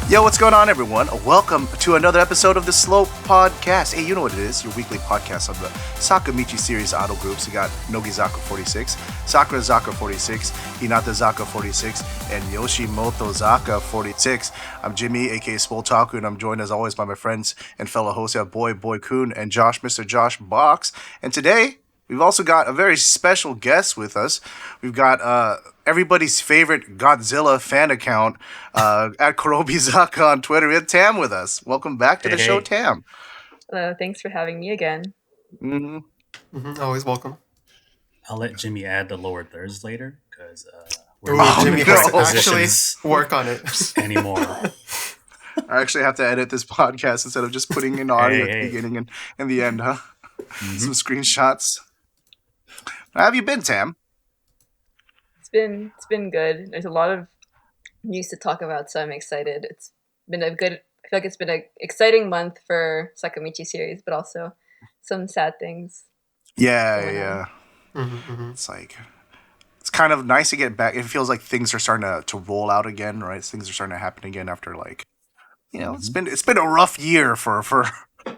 Yo, what's going on, everyone? Welcome to another episode of the Slope Podcast. Hey, you know what it is? Your weekly podcast on the Sakamichi series idol groups. You got Nogizaka 46, Sakurazaka 46, Hinatazaka 46, and Yoshimotozaka 46. I'm Jimmy, aka Spoltaku, and I'm joined as always by my friends and fellow hosts, Boy Kun, and Josh, Mr. Josh Box. And today, we've also got a very special guest with us. We've got everybody's favorite Godzilla fan account at Kurobizaka on Twitter. We have Tam with us. Welcome back to the show, Tam. Hello, thanks for having me again. Always welcome. I'll let Jimmy add the lower thirds later because Jimmy has to actually work on it anymore. I actually have to edit this podcast instead of just putting in audio at the beginning and the end, huh? Some screenshots. How have you been, Tam? It's been good. There's a lot of news to talk about, so I'm excited. It's been I feel like it's been an exciting month for Sakamichi series, but also some sad things. Yeah. It's like, it's kind of nice to get back. It feels like things are starting to roll out again, right? Things are starting to happen again after, like, you know, it's been a rough year for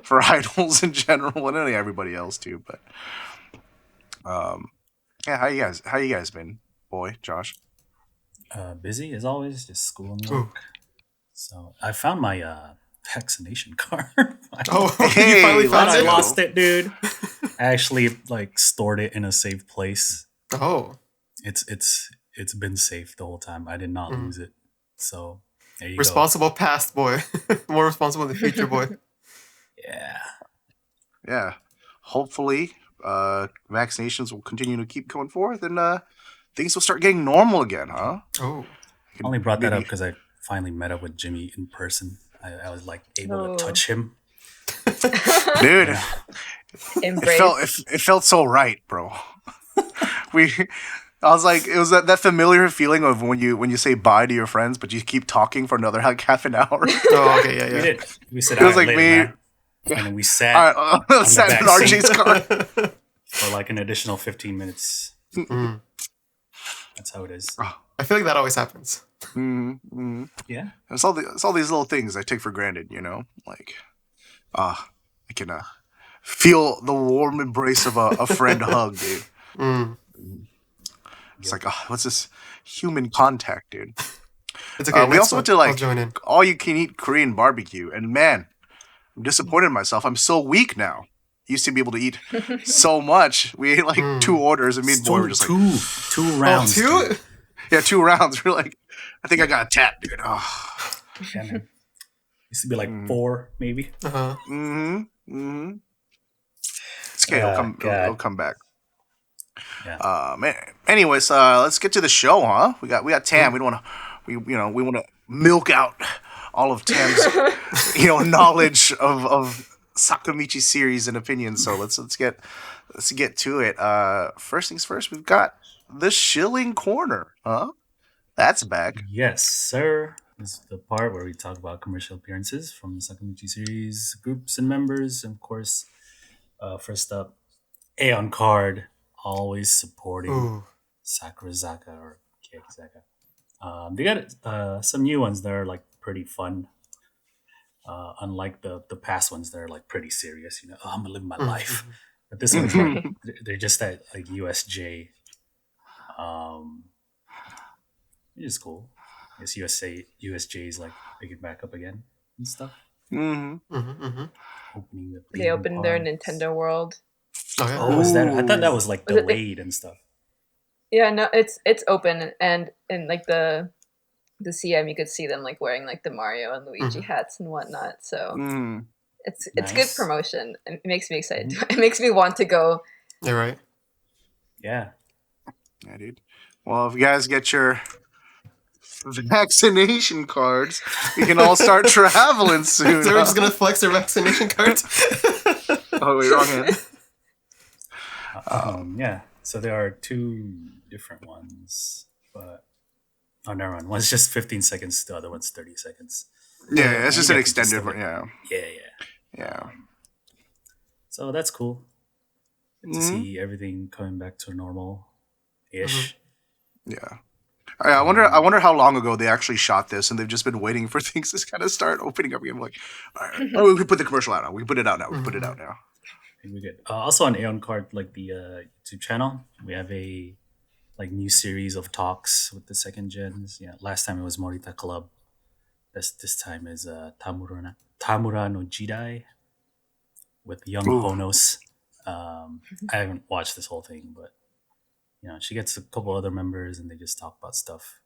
idols in general, and everybody else too. But yeah, how you guys been, boy, Josh? Busy as always, just school and work. So I found my vaccination card. Hey, you finally found it? I lost it, dude. I actually stored it in a safe place. Oh, it's been safe the whole time. I did not lose it. So there you responsible go. Past boy, more responsible in the future, boy. Yeah. Hopefully, vaccinations will continue to keep going forth, and things will start getting normal again, huh? Oh, I only brought that up because I finally met up with Jimmy in person. I was able to touch him. Dude, it felt so right, bro. I was like, it was that familiar feeling of when you say bye to your friends, but you keep talking for another half an hour. Oh, okay, yeah. We did. We said, it was like later, me. Man. And then we sat sat in RJ's car for an additional 15 minutes. That's how it is. I feel like that always happens. Yeah. It's all these little things I take for granted, you know? Like, I can feel the warm embrace of a friend hug, dude. It's like, what's this human contact, dude? It's okay. We also went to all you can eat Korean barbecue, and man, I'm disappointed in myself. I'm so weak now. Used to be able to eat so much. We ate 2 orders, and me and boy were just two rounds. Oh, 2? Yeah, 2 rounds. We're like, I think I got a tap, dude. Yeah, man. Used to be 4, maybe. It's okay. It'll come back. Yeah. Man. Anyways, let's get to the show, huh? We got Tam. We want to milk out all of Tam's knowledge of Sakamichi series and opinions. So let's get to it. First things first, we've got the Shilling Corner, huh? That's back. Yes, sir. This is the part where we talk about commercial appearances from Sakamichi series groups and members. And of course, first up, Aeon card, always supporting Sakurazaka or Kosaka. They got some new ones that are pretty fun. Unlike the past ones that are pretty serious, I'm gonna live my life. But this one's they're just at USJ. Which is cool. I guess USJ is picking back up again and stuff. They opened their Nintendo World. Oh, was that? I thought that was delayed and stuff. Yeah, no, it's open, and in the CM you could see them wearing the Mario and Luigi hats and whatnot. So it's nice. Good promotion. It makes me excited. It makes me want to go. You're right. Yeah, dude. Well, if you guys get your vaccination cards, we can all start traveling soon. So we're just gonna flex their vaccination cards. Oh wait, wrong hand. Yeah. So there are 2 different ones, but never mind. One's just 15 seconds. The other one's 30 seconds. Yeah, it's just an extended one. Yeah. So that's cool. Good to see everything coming back to normal-ish. Yeah. I wonder how long ago they actually shot this, and they've just been waiting for things to kind of start opening up again. Like, all right, we can put the commercial out now. We can put it out now. We can put it out now. We good. Also on Aeon Card, like the YouTube channel, we have a new series of talks with the second gens. Yeah, last time it was Morita Club. This time is Tamura no Jidai with young Honos. I haven't watched this whole thing, but she gets a couple other members and they just talk about stuff.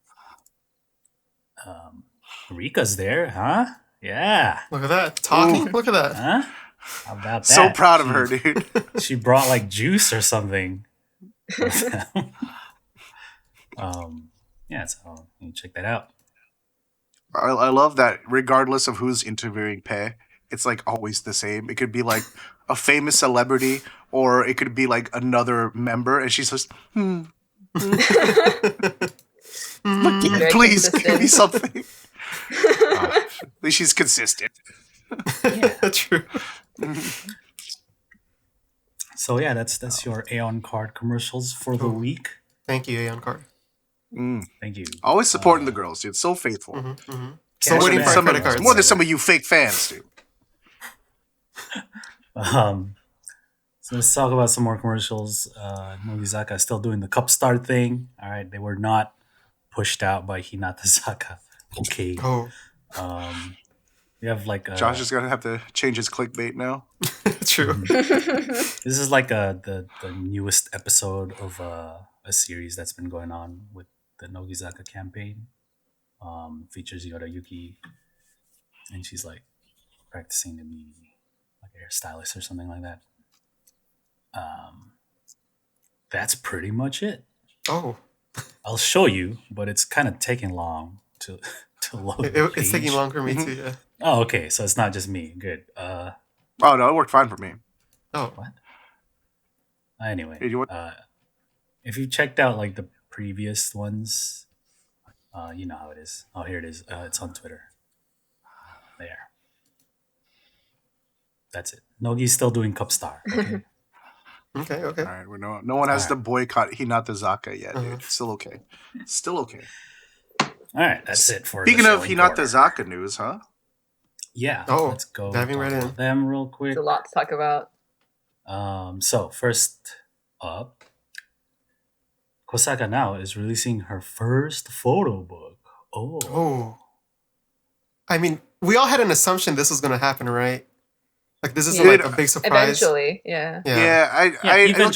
Rika's there, huh? Yeah. Look at that. Talking? Look at that. Huh? How about that? So proud of her, dude. She brought like juice or something. So you check that out. I love that regardless of who's interviewing Pei, it's like always the same. It could be like a famous celebrity or it could be like another member and she's just, please give me something. At least she's consistent. Yeah, true. So yeah, that's your Aeon Card commercials for the week. Thank you, Aeon Card. Thank you. Always supporting the girls, dude. So faithful. So waiting for credit cards. More than some of you fake fans, dude. So let's talk about some more commercials. Nogizaka is still doing the CupStar thing. All right, they were not pushed out by Hinatazaka. Okay. Oh. We have like Josh is gonna have to change his clickbait now. True. This is like the newest episode of a series that's been going on with the Nogizaka campaign. Features Yoda Yuki, and she's like practicing to be like a hairstylist or something like that. That's pretty much it. Oh. I'll show you, but it's kind of taking long to load. It's taking long for me too. Yeah. Oh, okay. So it's not just me. Good. Oh no, it worked fine for me. Oh. What? Anyway, Hey, if you checked out like the previous ones, you know how it is. Oh, here it is. It's on Twitter. There. That's it. Nogi's still doing CupStar. Okay. Okay. All right, no one has to boycott Hinatazaka yet, dude. It's still okay. Still okay. All right, that's it for. Speaking of Hinatazaka news, huh? Yeah. Oh, let's go. diving right in. Them real quick. There's a lot to talk about. So first up, Kosaka Nao is releasing her first photo book. Oh. I mean, we all had an assumption this was going to happen, right? Like this is like a big surprise. Eventually, yeah. Yeah,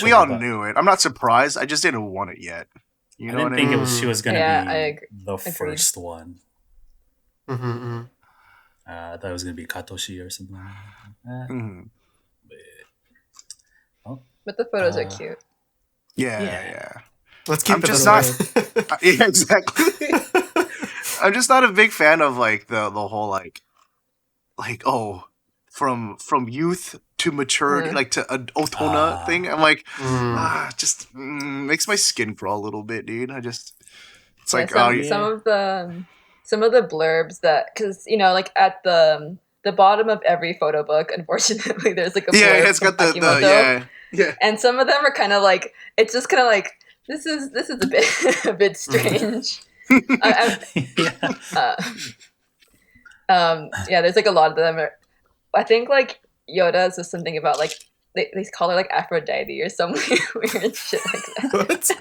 we all knew it. I'm not surprised. I just didn't want it yet. You know I didn't think she was going to be the Agreed. first one. Mm-hmm. I thought it was going to be Katoshi or something like that. But the photos are cute. Yeah. Let's keep I'm just not. Yeah, exactly. I'm just not a big fan of like the whole like from youth to maturity, like to otona thing. I'm like, just makes my skin crawl a little bit, dude. It's like some of the blurbs that, because like at the bottom of every photo book, unfortunately, there's like a blurb it's got the yeah, and some of them are kind of like, it's just kind of like, this is a bit a bit strange. There's like a lot of them. I think like Yoda says something about like they call her like Aphrodite or some weird shit like that.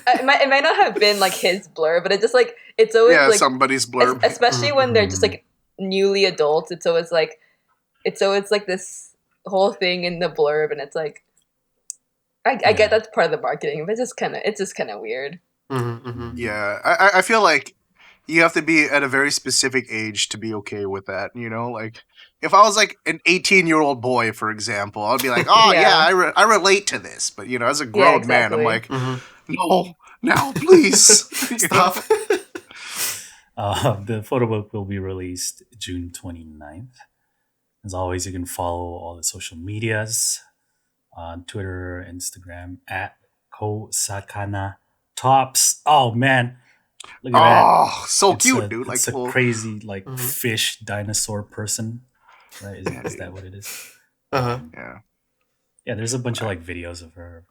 It might not have been like his blurb, but it's always like somebody's blurb, especially when they're just like newly adults. It's always like this whole thing in the blurb, and it's like I get that's part of the marketing, but it's just kind of weird. Yeah, I feel like you have to be at a very specific age to be okay with that. Like if I was like an 18-year-old boy, for example, I'd be like, oh I relate to this. But as a grown man, I'm like, no, now please stop. The photo book will be released June 29th. As always, you can follow all the social medias on Twitter, Instagram at Kosaka Tops. Oh man, look at that! Oh, so cute, dude! It's a crazy fish dinosaur person, right? Is that what it is? Yeah. There's a bunch of videos of her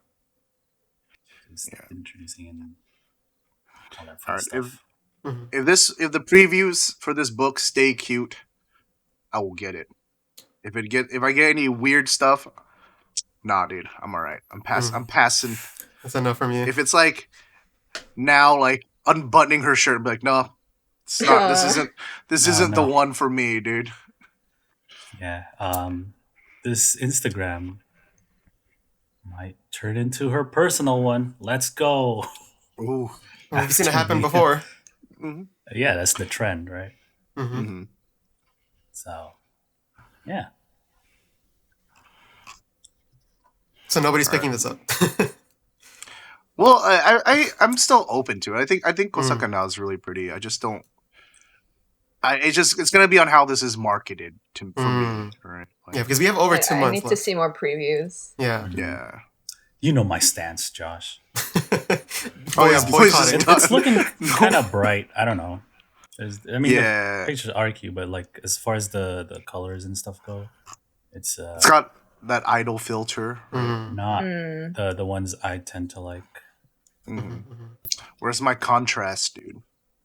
just introducing and all that All fun right. stuff. If the previews for this book stay cute, I will get it. If I get any weird stuff, nah, dude, I'm all right. I'm passing. That's enough from you. If it's like now, like unbuttoning her shirt, and be like, no, it's not. This isn't the one for me, dude. Yeah. This Instagram might turn into her personal one. Let's go. Ooh. We've seen it happen before. Yeah, that's the trend, right? So, yeah. So nobody's picking this up. Well, I'm still open to it. I think Kosaka Nao is really pretty. I just don't. It's gonna be on how this is marketed for me, right? Like, yeah, because we have over 2 months. I need to see more previews. Yeah. Yeah. You know my stance, Josh. Boycott it. It's looking kind of bright. I don't know. Yeah. The pictures are cute, but like as far as the colors and stuff go, it's got that idle filter. not the ones I tend to like. Where's my contrast, dude?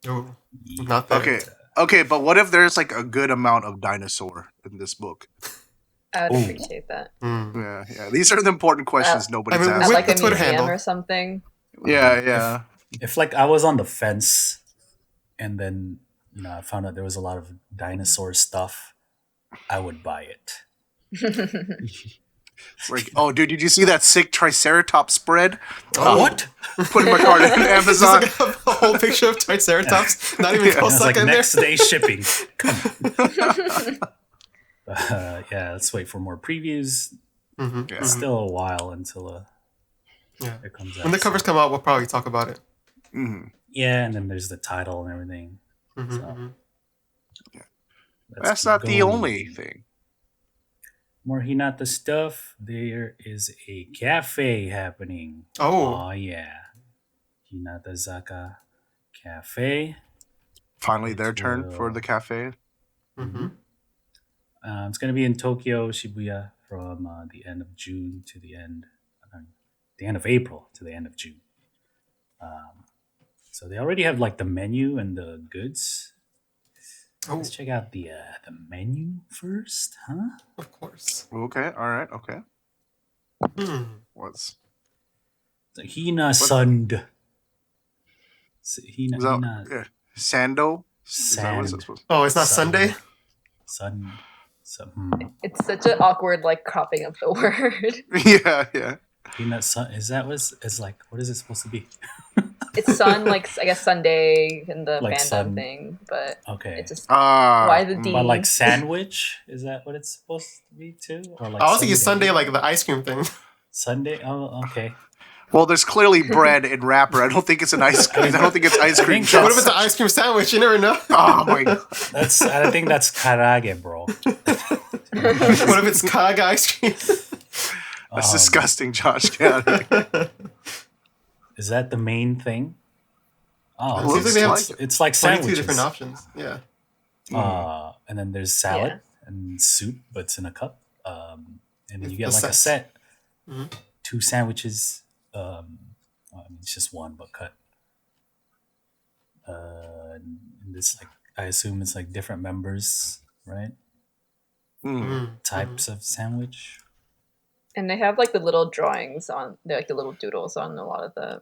Ooh, not there. Okay, but what if there's like a good amount of dinosaur in this book? I would appreciate that. Yeah. These are the important questions nobody's I mean, asking. At like a Twitter museum handle. or something. Yeah. If like I was on the fence, and then I found out there was a lot of dinosaur stuff, I would buy it. Like, oh, dude, did you see that sick Triceratops spread? What? Putting my card in Amazon. Just like a whole picture of Triceratops. Not even It's like Kosaka in next there. day shipping. Come on. Yeah, let's wait for more previews. It's still a while until it comes out. When the covers come out, we'll probably talk about it. Yeah, and then there's the title and everything. That's not the only thing. More Hinata stuff. There is a cafe happening. Oh yeah. Hinatazaka Cafe. Finally their turn for the cafe. It's going to be in Tokyo, Shibuya, from the end of June to the end of April to the end of June. So they already have like the menu and the goods. Let's check out the menu first, huh? of course. Okay, all right, okay. What's The Hina Sund. Sando? Is that what it's supposed to Oh, it's not Sunday? Sun. It's such an awkward like cropping of the word. Yeah. Hina Sun. Is that it's like? What is it supposed to be? It's sun, like I guess Sunday in the Like fandom sun. thing, but Okay. it's just why the D? But like sandwich, is that what it's supposed to be too? Or like I was thinking Sunday, like the ice cream thing. Sunday. Oh, okay. Well, there's clearly bread in wrapper. I don't think it's an ice cream. I don't think it's ice cream. think What if it's an ice cream sandwich? You never know. Oh my god. I think that's karage, bro. What if it's Kaga ice cream? That's disgusting, Josh. Get out of here. Is that the main thing? Oh, Looks like they have it's like 22 sandwiches. different options. Yeah. And then there's salad and soup, but it's in a cup. And then you get The like a sets. set, 2 sandwiches. It's just one, but cut. And this like I assume it's like different members, right? Types of sandwich. And they have like the little drawings on, they're like the little doodles on a lot of the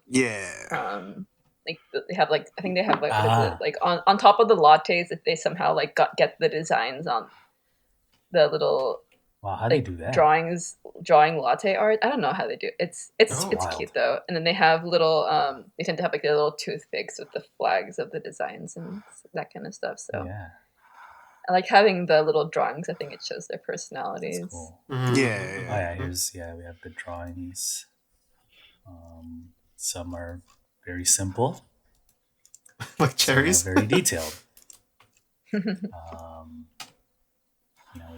like they have like I think they have like what is it? Like on top of the lattes, if they somehow like get the designs on the little Wow, how do they do that? drawing latte art. I don't know how they do it. It's wild. cute though. And then they have little they tend to have like their little toothpicks with the flags of the designs and that kind of stuff. So Yeah, I like having the little drawings. I think it shows their personalities. that's cool. Yeah. We have the drawings. Some are very simple. Like cherries. Some are very detailed. We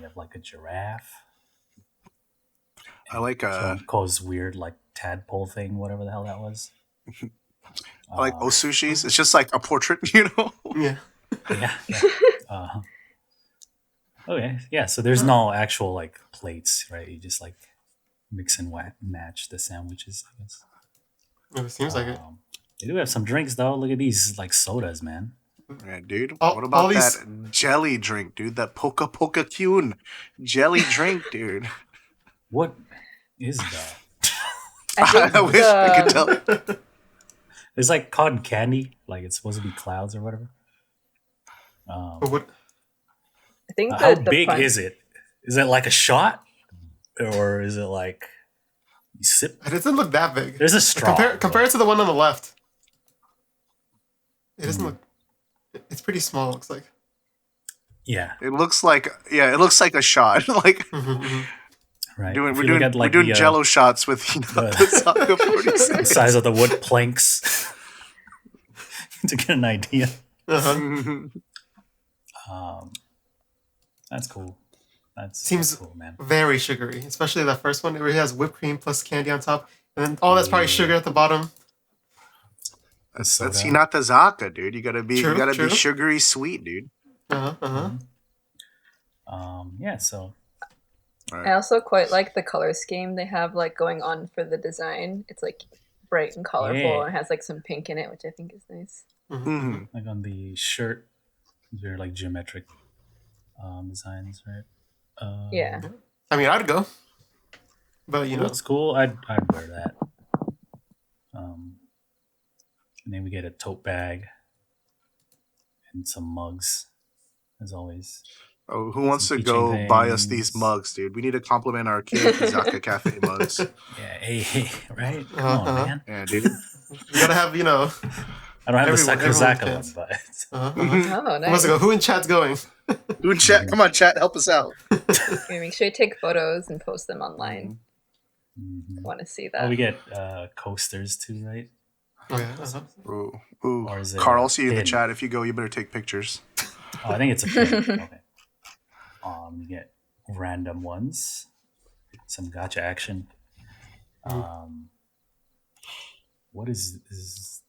have like a giraffe. I like Ko's weird like tadpole thing, whatever the hell that was. I like osushis. It's just like a portrait, Yeah. Yeah. Okay. Yeah. So there's no actual like plates, right? You just like mix and match the sandwiches, I guess. It seems like it. They do have some drinks though. Look at these like sodas, man. Yeah, dude. What about that jelly drink, dude? That Poka Poka Kyun jelly drink, dude. What is that? I wish I could tell. It's like cotton candy. Like it's supposed to be clouds or whatever. What? I think how big is it? Is it like a shot, or is it like you sip? It doesn't look that big. There's a straw. Compare it to the one on the left. It doesn't look. It's pretty small. It looks like. Yeah. It looks like a shot. Like right. We're doing Jello shots with Hinatazaka 46. The size of the wood planks to get an idea. That's cool. Seems cool, man. Very sugary, especially that first one where it has whipped cream plus candy on top, and then that's probably sugar at the bottom. That's Hinatazaka, dude. You gotta be sugary sweet, dude. Yeah. So. Right. I also quite like the color scheme they have like going on for the design. It's like bright and colorful and has like some pink in it, which I think is nice. Like on the shirt, they're like geometric designs, right? Yeah. I mean, I'd go, but you know, it's cool. I'd wear that. And then we get a tote bag and some mugs, as always. Oh, who wants to go buy us these mugs, dude? We need to compliment our Kosaka Cafe mugs. Yeah, hey, right? Come on, man. Yeah, dude. You gotta have, I don't have the Sakurazaka one, but... Oh, nice. Let's go. Who in chat's going? Who in chat? Come on, chat. Help us out. Okay, make sure you take photos and post them online. I want to see that. Oh, we get coasters too, right? Oh, yeah. Ooh. Carl, I'll see you in the chat. If you go, you better take pictures. Oh, I think it's a pin. Okay. You get random ones, some gacha action. What is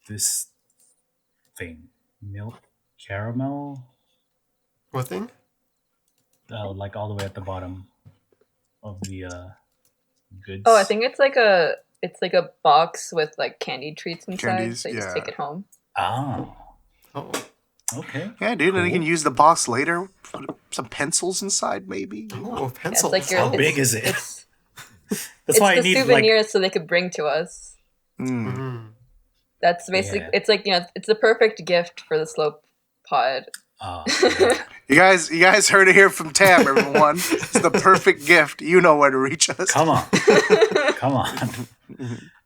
this thing? Milk caramel? What thing? Like all the way at the bottom of the goods. Oh, I think it's like a box with like candy treats inside, so you just take it home. Oh. Okay. Yeah, dude, and you can use the box later. Put some pencils inside, maybe. Oh, pencils. Like how big is it? That's why I need souvenirs so they could bring to us. That's basically it's like it's the perfect gift for the Slope Pod. You guys heard it here from Tam, everyone. It's the perfect gift. You know where to reach us. Come on.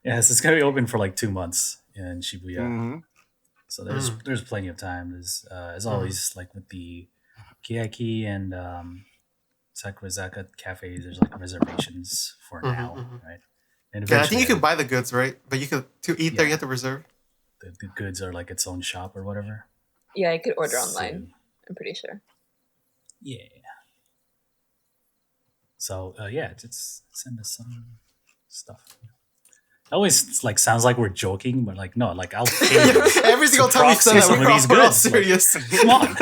Yes, it's gonna be open for like 2 months in Shibuya. So there's plenty of time. There's as always, like with the Kiyaki and Sakurazaka cafes, there's like reservations for now, right? And I think you can buy the goods, right? But you could to eat there, you have to reserve. The goods are like its own shop or whatever. Yeah, you could order online. I'm pretty sure. Yeah. So just send us some stuff. It always like sounds like we're joking, but like no, like I'll pay you. Every single time you say that, we're all serious. Like, come on.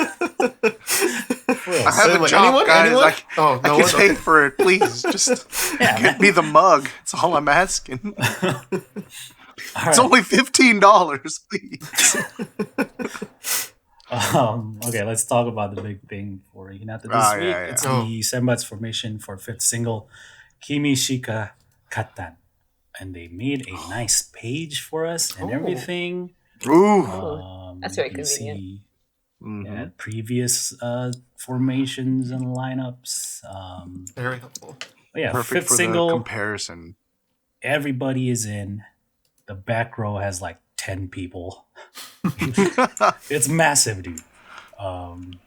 I have a job, guys. I can pay for it. Please, just get me the mug. That's all I'm asking. It's only $15, please. Okay, let's talk about the big thing for Hinata this week. It's the senbatsu formation for 5th single, Kimi Shika Katan. And they made a nice page for us and everything. Ooh. That's very convenient. See, previous formations and lineups. Very helpful. Perfect 5th for single, the comparison. Everybody is in. The back row has like 10 people. It's massive, dude. I'm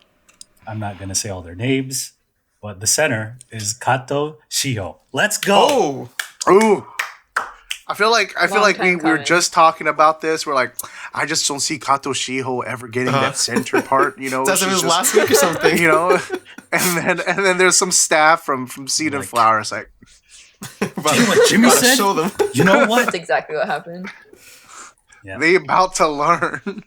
not gonna say all their names, but the center is Kato Shiho. Let's go. Ooh. I feel like we were just talking about this. We're like, I just don't see Kato Shiho ever getting that center part. That's it was last week or something. And then there's some staff from Seed and Flowers like. What Jimmy said? Show them. You know what? That's exactly what happened. Yeah. They about to learn.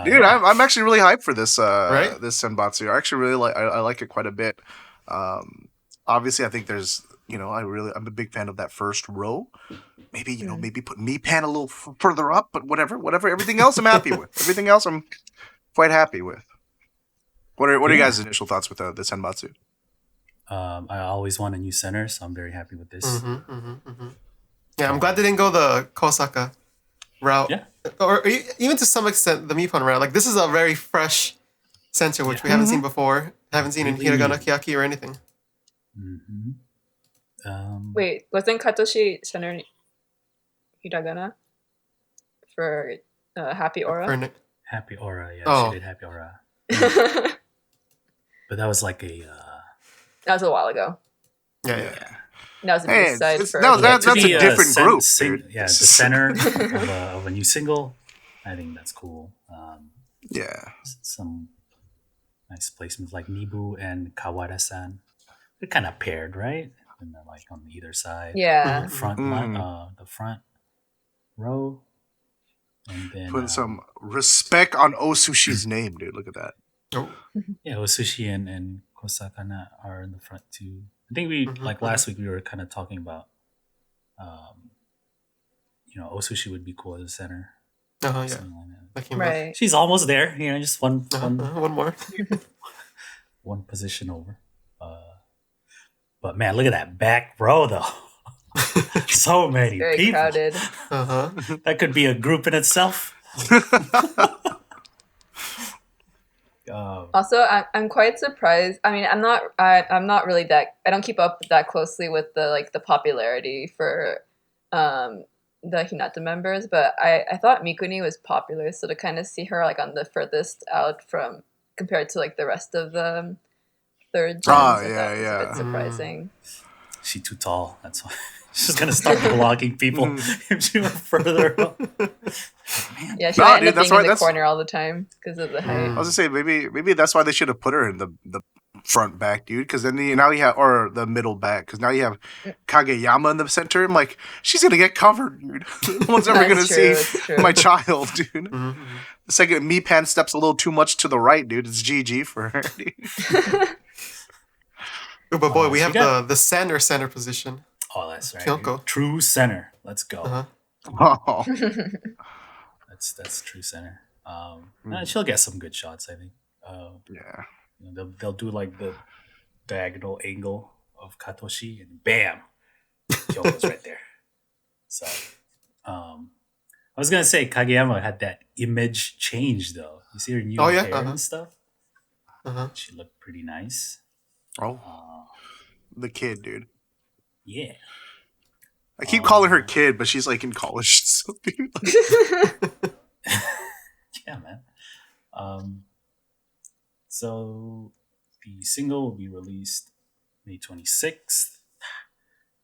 Dude, I'm actually really hyped for this right? this senbatsu. I actually really like it quite a bit. obviously, I think there's, I'm a big fan of that first row. Maybe, maybe put me pan a little further up, but whatever. Everything else I'm happy with. Everything else I'm quite happy with. What are you guys' initial thoughts with the senbatsu? Mm-hmm. I always want a new center, so I'm very happy with this. Yeah, I'm glad they didn't go the Kosaka route. Yeah. Or even to some extent, the Mippon route. Like, this is a very fresh center, which we haven't seen before. Haven't seen in Hiragana, Kiyaki, or anything. Wait, wasn't Katoshi center Hiragana for Happy Aura? Happy Aura, yeah. Oh. She did Happy Aura. But that was like a... That was a while ago. Yeah. That was a B-side for... That's a different group, dude. Yeah, the center of a new single. I think that's cool. Some nice placements like Nibu and Kawada-san. They're kind of paired, right? And they're like on either side. Yeah. The front row. And then put some respect on Osushi's name, dude. Look at that. Oh. Yeah, Osushi and Kosaka Nao are in the front too. I think we last week we were kind of talking about Osushi would be cool as a center. Yeah. Like right. She's almost there, just one more. one position over. But man, look at that back row though. So many Very people. crowded. That could be a group in itself. Also, I'm quite surprised. I mean, I'm not really that. I don't keep up that closely with the popularity for the Hinata members, but I thought Mikuni was popular. So to kind of see her like on the furthest out from compared to like the rest of the third gens, that was a bit surprising. She's too tall. That's why. She's gonna start blocking people if she went further up. Yeah, she might end up being in the corner all the time because of the height. I was gonna say maybe that's why they should have put her in the front back, dude. Because then now you have or the middle back. Because now you have Kageyama in the center. I'm like, she's gonna get covered, dude. No one's ever gonna see my child, dude. The second Mipan steps a little too much to the right, dude, it's GG for her. Dude. But boy, we have the center position. Oh, that's right. Kyoko. True center. Let's go. Oh. That's true center. She'll get some good shots, I think. They'll do like the diagonal angle of Katoshi, and bam, Kyoko's right there. So, I was gonna say Kageyama had that image change though. You see her new hair and stuff. She looked pretty nice. The kid, dude. Yeah. I keep calling her kid, but she's like in college. So, dude. Yeah, man. So the single will be released May 26th.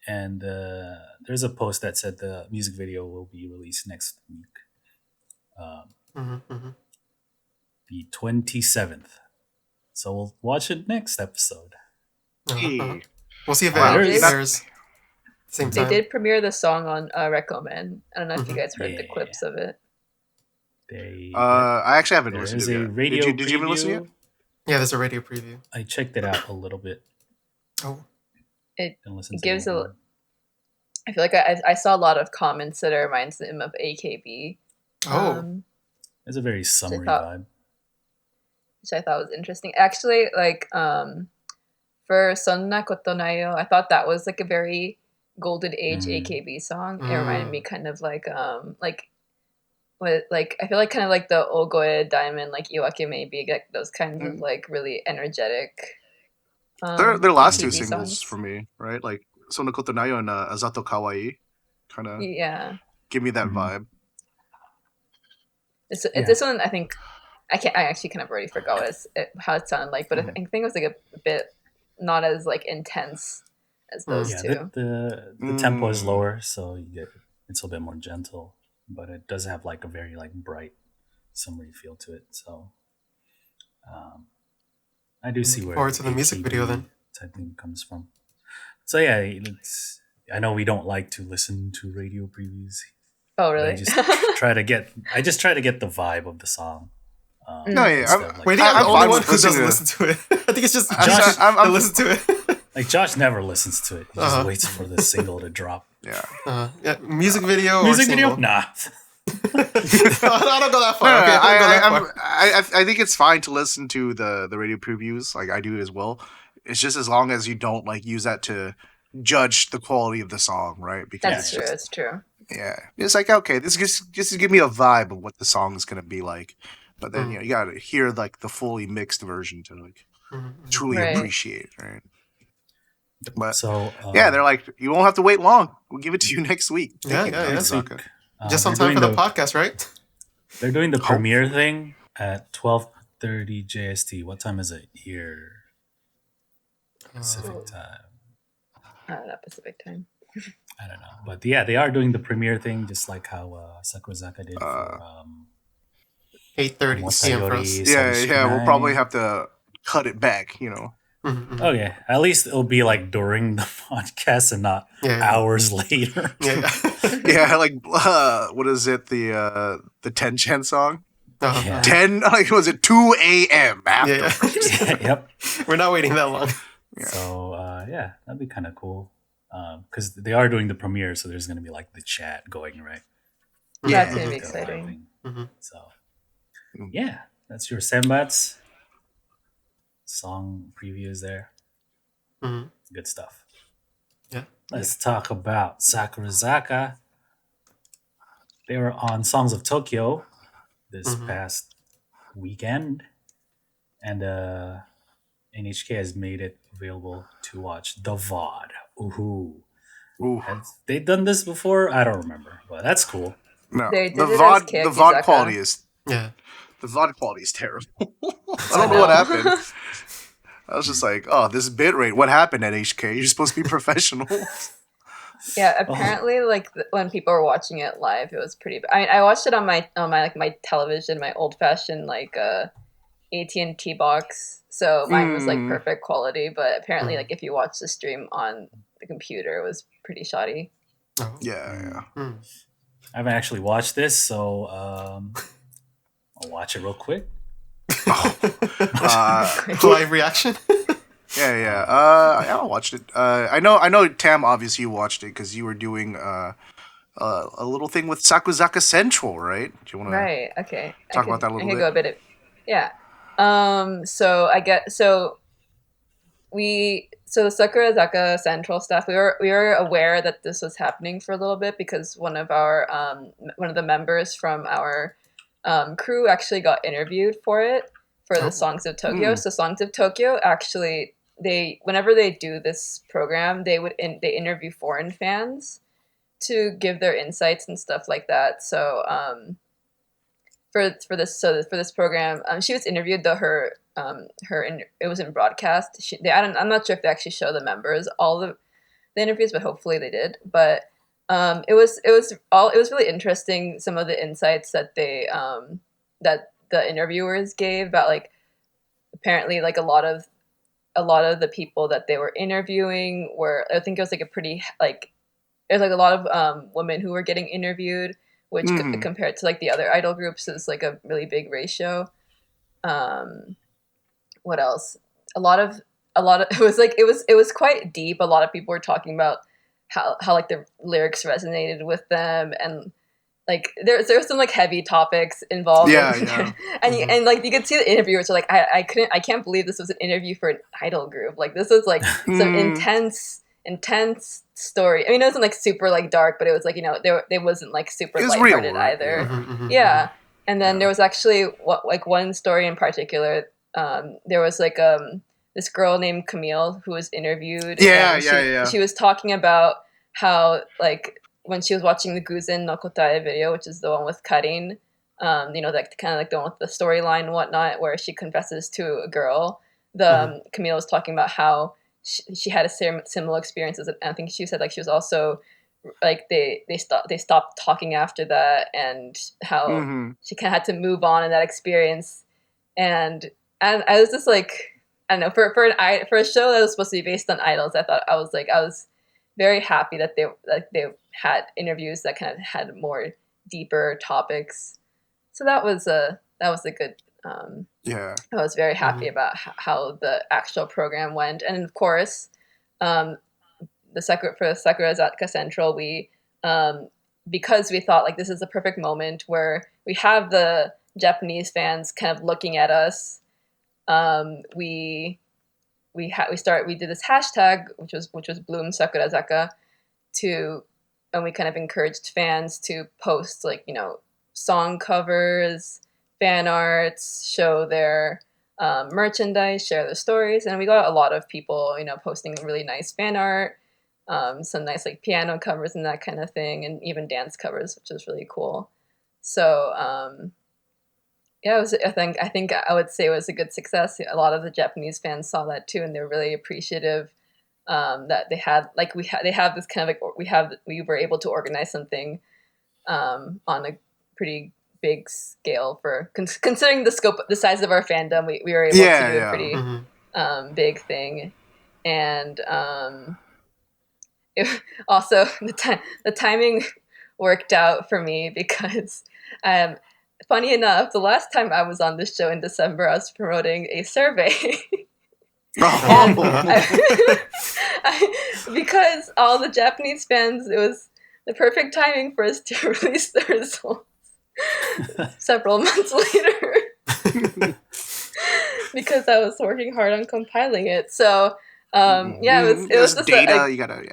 And there's a post that said the music video will be released next week. The 27th. So we'll watch it next episode. We'll see if it airs same time. They did premiere the song on Recommend. I don't know if you guys heard the clips of it. I actually haven't listened to it yet. Did you even listen yet? Yeah, there's a radio preview. I checked it out a little bit. It gives a... I feel like I saw a lot of comments that it reminds them of AKB. It's a very summery vibe. Which I thought was interesting. Actually, like, for Sonna Koto Nayo, I thought that was like a very golden age AKB song. It reminded me kind of like I feel like kind of like the Ogoe Diamond, like Iwake maybe, like those kinds of like really energetic. Their last two AKB singles songs. for me, right? Like Sonna Koto Nayo and Azato Kawaii, kind of give me that vibe. This one, I think I actually kind of already forgot how it sounded like, but I think it was like a bit not as like intense as those two. The tempo is lower, so it's a bit more gentle, but it does have like a very like bright summery feel to it. So I do see where forward to the music video then type thing comes from. So yeah, I know we don't like to listen to radio previews. Oh really? I just try to get the vibe of the song. I'm the only one who doesn't listen to it. I think it's just Josh that listens to it. Like Josh never listens to it. He just waits for the single to drop. Yeah. Music video or Music single? video? Nah. I don't go that far. No, Okay, I don't go that far. I think it's fine to listen to the radio previews, like I do as well. It's just as long as you don't like use that to judge the quality of the song, right? Because That's true. It's true. Yeah, it's like okay, this just to give me a vibe of what the song is gonna be like. But then you gotta hear like the fully mixed version to like truly appreciate, right? But yeah, they're like, you won't have to wait long. We'll give it to you next week. Yeah. Just on time for the podcast, right? They're doing the premiere thing at 12:30 JST. What time is it here? Pacific time. Not Pacific time. I don't know, but yeah, they are doing the premiere thing, just like how Sakurazaka did for 8:30 p.m. for us. Yeah. We'll probably have to cut it back, you know. Okay, at least it'll be like during the podcast and not hours later. Yeah, like what is it? The 10 song. 10. Like was it 2 a.m. afterwards? Yep. We're not waiting that long. Yeah. So that'd be kind of cool. Because they are doing the premiere, so there's going to be like the chat going, right? Yeah, that's going to be exciting. So, yeah, that's your senbatsu song previews there. Good stuff. Yeah. Let's talk about Sakurazaka. They were on Songs of Tokyo this past weekend, and NHK has made it available to watch the VOD. Ooh. Have they done this before? I don't remember, but that's cool. No, the VOD quality is the VOD quality is terrible. I don't know what happened. I was just like, oh, this bitrate. What happened at HK? You're supposed to be professional. Yeah, apparently, like when people were watching it live, it was pretty. I watched it on my my television, my old fashioned like AT&T box. So mine was like perfect quality, but apparently like if you watch the stream on the computer, it was pretty shoddy. Yeah. I haven't actually watched this, so I'll watch it real quick. Live reaction. Yeah. I watched it. I know. Tam, obviously you watched it because you were doing a little thing with Sakurazaka Central, right? Do you want to talk about that a little bit? Go a bit. Yeah. So the Sakurazaka Central stuff, we were aware that this was happening for a little bit because one of the members from our crew actually got interviewed for the Songs of Tokyo. So Songs of Tokyo actually, whenever they do this program, they interview foreign fans to give their insights and stuff like that. So for this program, she was interviewed, though it was in broadcast. I'm not sure if they actually show the members all the interviews, but hopefully they did. But it was really interesting, some of the insights that that the interviewers gave about, like, apparently like a lot of the people that they were interviewing were, I think it was like a pretty like, there's like a lot of women who were getting interviewed, which compared to like the other idol groups is like a really big ratio. What else? A lot of it was quite deep. A lot of people were talking about how like the lyrics resonated with them, and like there were some like heavy topics involved. And like you could see the interviewers are like, I can't believe this was an interview for an idol group. Like this was like some intense story. I mean, it wasn't like super like dark, but it was like, you know, they wasn't like super lighthearted either. Yeah. And then there was actually one story in particular. There was like this girl named Camille who was interviewed. She was talking about how, like, when she was watching the Guzen no Kotae video, which is the one with Karin, you know, like kind of like the one with the storyline and whatnot, where she confesses to a girl. Camille was talking about how she had a similar experiences, and I think she said like she was also like they stopped talking after that, and how she kind of had to move on in that experience, and I was just like, I don't know, for a show that was supposed to be based on idols, I was very happy that they had interviews that kind of had more deeper topics. So that was a good. I was very happy about how the actual program went, and of course, for Sakurazaka Central, we because we thought like this is the perfect moment where we have the Japanese fans kind of looking at us. We did this hashtag which was Bloom Sakurazaka and we kind of encouraged fans to post like, song covers, fan arts, show their merchandise, share their stories, and we got a lot of people, posting really nice fan art, some nice like piano covers and that kind of thing, and even dance covers, which was really cool. So yeah, I think I would say it was a good success. A lot of the Japanese fans saw that too, and they're really appreciative that they had they have this kind of like we were able to organize something on a pretty big scale for considering the size of our fandom. We were able to do a pretty big thing, and also the timing worked out for me because funny enough, the last time I was on this show in December, I was promoting a survey. Because all the Japanese fans, it was the perfect timing for us to release the results several months later. Because I was working hard on compiling it. So it was just data. You gotta.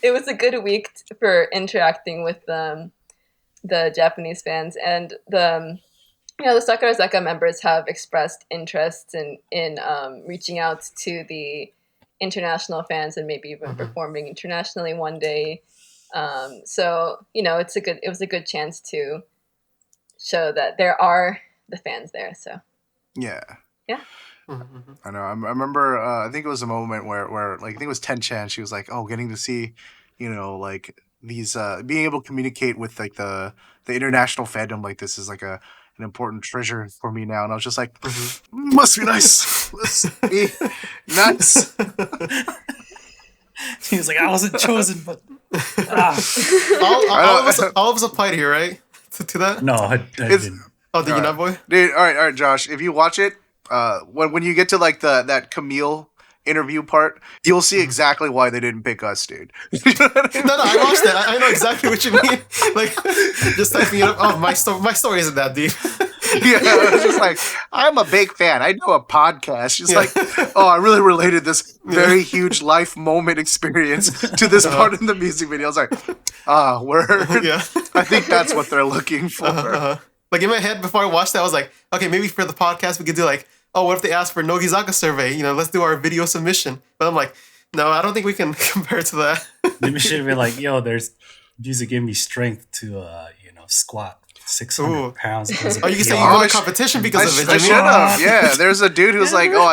It was a good week for interacting with the Japanese fans, and the Sakurazaka members have expressed interest in reaching out to the international fans and maybe even performing internationally one day. So it was a good chance to show that there are the fans there. So yeah. Mm-hmm. I know. I remember. I think it was a moment where like I think it was Ten-chan. She was like, "Oh, getting to see, like these being able to communicate with like the international fandom like this is like an important treasure for me now." And I was just like, "Must be nice. Must be nice." He was like, "I wasn't chosen, but all of us applied here, right? To that? No, I didn't. Oh, did you not, boy? Dude, all right, Josh. If you watch it, when you get to like that Camille interview part, you'll see exactly why they didn't pick us, dude. No, I watched that. I know exactly what you mean. Like, just typing it up. Oh, my story isn't that deep. Yeah, it's just like, I'm a big fan. I know a podcast. She's like, oh, I really related this very huge life moment experience to this part in the music video. I was like, word. Yeah. I think that's what they're looking for. Like in my head before I watched that, I was like, okay, maybe for the podcast we could do like, oh, what if they ask for Nogizaka survey? Let's do our video submission. But I'm like, no, I don't think we can compare to that. Maybe should be like, yo, there's music gave me strength to squat 600 pounds. Oh, you can say you won a competition because of it. I should have. Yeah, there's a dude who's like, oh,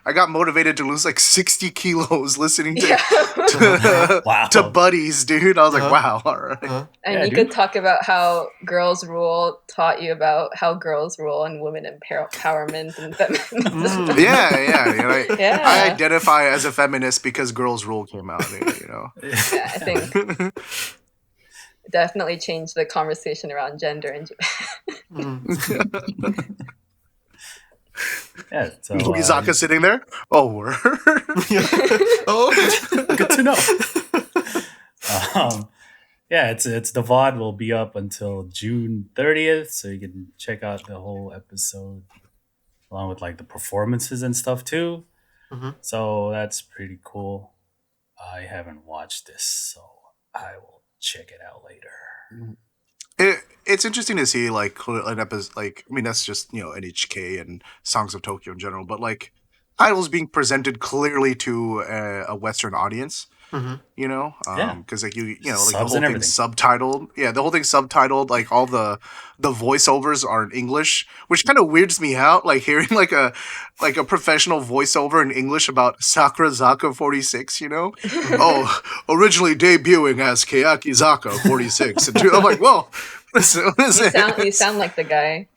I got motivated to lose like 60 kilos listening to buddies, dude. I was like, wow, all right. And you could talk about how Girls Rule taught you about how girls rule and women empowerment and feminism. Yeah. I identify as a feminist because Girls Rule came out, Yeah, I think it definitely changed the conversation around gender in Japan. Yeah, so, Nogizaka sitting there. Oh, word. Oh, good to know. It's the VOD will be up until June 30th, so you can check out the whole episode along with like the performances and stuff too. So that's pretty cool. I haven't watched this, so I will check it out later. It's interesting to see like an episode, like I mean that's just NHK and Songs of Tokyo in general, but like idols being presented clearly to a Western audience. Because like like the whole thing's subtitled. Yeah, the whole thing's subtitled. Like all the voiceovers are in English, which kind of weirds me out. Like hearing like a professional voiceover in English about Sakurazaka 46. Oh, originally debuting as Keyakizaka 46. And I'm like, whoa, you sound like the guy.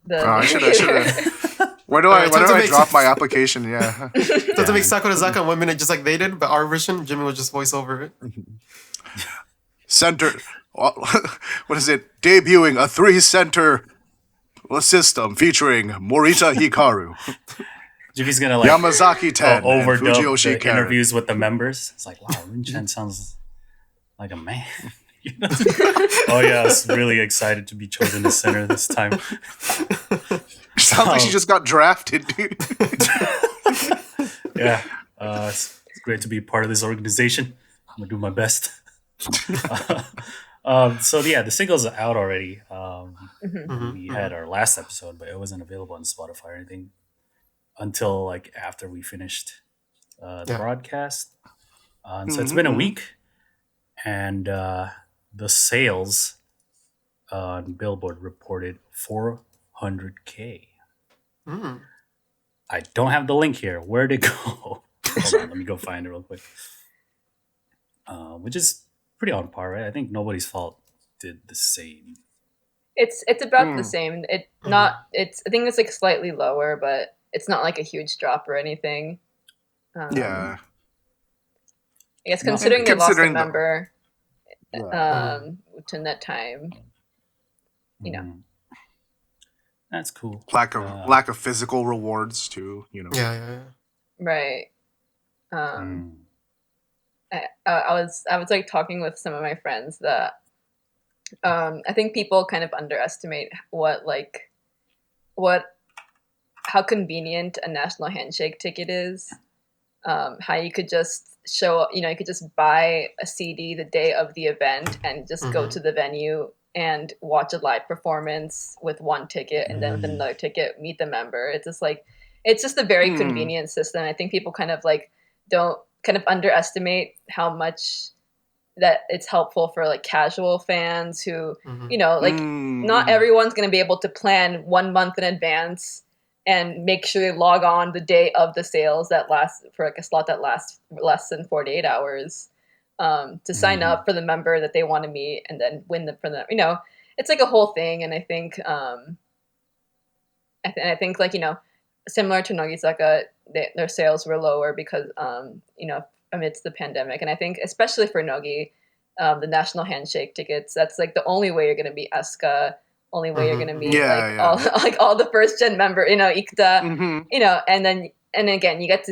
I should have. Where do I drop my application? Yeah. To make Sakurazaka 1 minute just like they did, but our version, Jimmy will just voice over it. Center. What is it? Debuting a 3-center system featuring Morita Hikaru. Jimmy's gonna like Yamazaki Ten and overdub Fujiyoshi the Karen. interviews with the members. It's like, wow, Rin-chan sounds like a man. You know? Oh yeah, I was really excited to be chosen as center this time. Sounds like she just got drafted, dude. Yeah, it's great to be part of this organization. I'm gonna do my best. So yeah, the singles are out already. We had our last episode, but it wasn't available on Spotify or anything until like after we finished the broadcast. So it's been a week, and the sales on Billboard reported 400K. I don't have the link here. Where'd it go? Hold on, let me go find it real quick. Which is pretty on par, right? I think Nobody's Fault did the same. It's about the same. I think it's like slightly lower, but it's not like a huge drop or anything. Yeah. I guess considering they lost a Considering member to that time, you know. That's cool. Lack of physical rewards too, you know. Yeah. Right. I was like talking with some of my friends that I think people kind of underestimate how convenient a national handshake ticket is. How you could just you could just buy a CD the day of the event and just go to the venue and watch a live performance with one ticket, and then with another ticket meet the member. It's just a very convenient system. I think people kind of like don't kind of underestimate how much that it's helpful for like casual fans who not everyone's going to be able to plan 1 month in advance and make sure they log on the day of the sales that lasts for like a slot that lasts less than 48 hours to sign up for the member that they want to meet and then win them for them. It's like a whole thing. And I think, I think like, similar to Nogizaka, their sales were lower because, amidst the pandemic. And I think especially for Nogi, the national handshake tickets, that's like the only way you're going to be Asuka, only way you're going to meet all the first gen member, Ikuta, and again, you get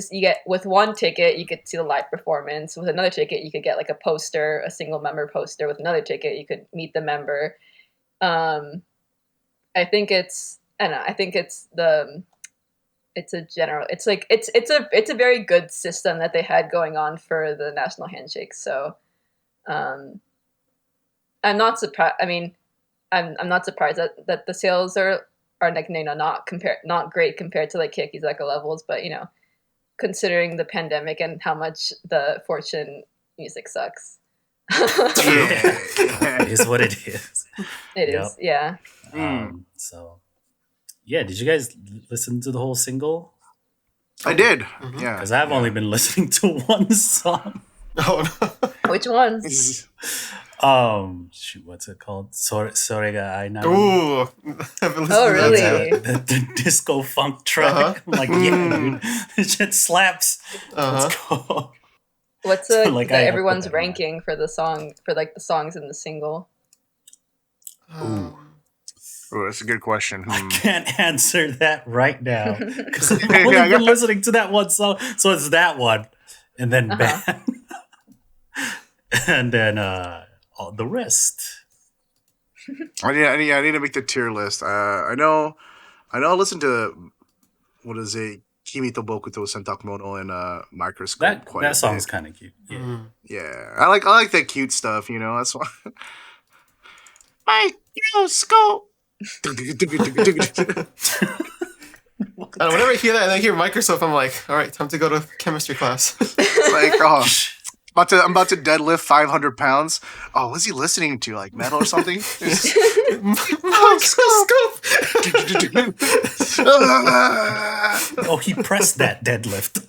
with one ticket, you get to see the live performance. With another ticket, you could get like a poster, a single member poster. With another ticket, you could meet the member. I think it's a very good system that they had going on for the national handshake. So, I'm not surprised. I mean, I'm not surprised that the sales are like not great compared to like Keikizaka levels, but considering the pandemic and how much the Fortune music sucks. It is what it is. It is, yeah. So, yeah, did you guys listen to the whole single? I did. Yeah. Because I've only been listening to one song. Oh no. Which ones? What's it called? Sorega Ai Naru. Ooh. Oh, really? The disco funk track. I'm like, yeah, dude. This shit slaps. Let's go. What's everyone's ranking for the song, for like the songs in the single? Ooh, that's a good question. I can't answer that right now because I've only been listening to that one song. So it's that one, and then Band, and then all the rest. I need to make the tier list. I know. I listened to what is it, Kimi to Boku to Sentakumono and Microscope. That song's kind of cute. Yeah, yeah. I like that cute stuff. That's why. Microscope. Whenever I hear that and I hear Microsoft, I'm like, all right, time to go to chemistry class. Like, I'm about to deadlift 500 pounds. Oh, what's he listening to? Like metal or something? Microscope. Oh, he pressed that deadlift.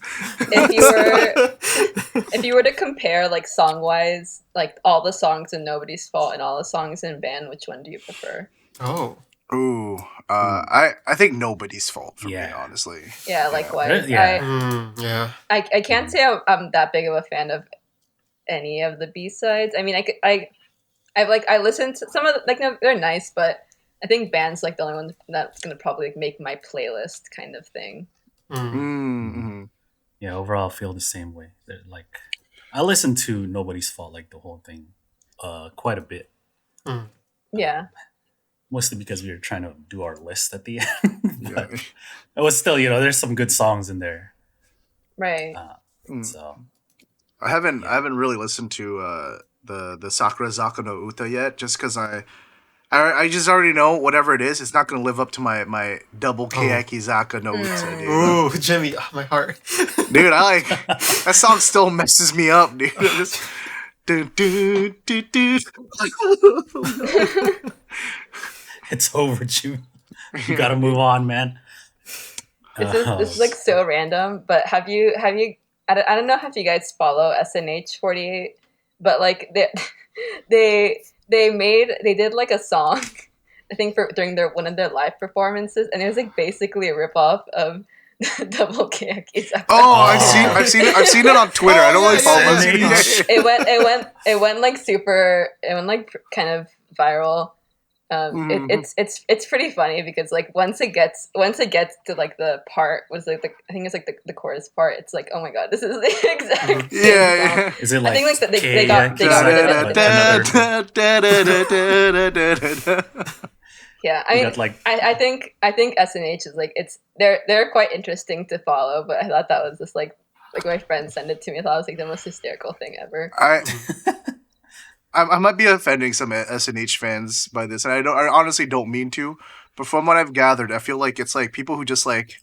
If you were to compare like song wise, like all the songs in Nobody's Fault and all the songs in Band, which one do you prefer? Oh. Ooh. I think Nobody's Fault for me, honestly. Yeah, likewise. Yeah. I can't say I'm that big of a fan of any of the B-sides. I mean, I listened to some of they're nice, but I think Band's like the only one that's gonna probably make my playlist kind of thing. Mm-hmm. Yeah, overall, I feel the same way. Like, I listened to Nobody's Fault, like the whole thing, quite a bit. Yeah. Mostly because we were trying to do our list at the end. But it was still, there's some good songs in there. Right. So I haven't really listened to the Sakurazaka no Uta yet, just because I just already know whatever it is, it's not going to live up to my double Keakizaka no Uta, dude. Ooh, Jimmy, my heart. Dude, I like that song. Still messes me up, dude. Just, do. it's over, Jimmy. You got to move on, man. This is like so random, but have you I don't know if you guys follow SNH48, but like they did like a song I think during one of their live performances, and it was like basically a ripoff of Double Keakizaka. Oh, I've seen it on Twitter. I don't really follow it. It went like kind of viral. It's pretty funny because like once it gets to like the part was like I think it's like the chorus part, it's like, oh my god, this is the exact same song. Is it like I think like they got yeah, I mean, I think SNH is like they're quite interesting to follow, but I thought that was just like my friend sent it to me. I thought it was like the most hysterical thing ever. I might be offending some SNH fans by this, and I honestly don't mean to, but from what I've gathered, I feel like it's like people who just like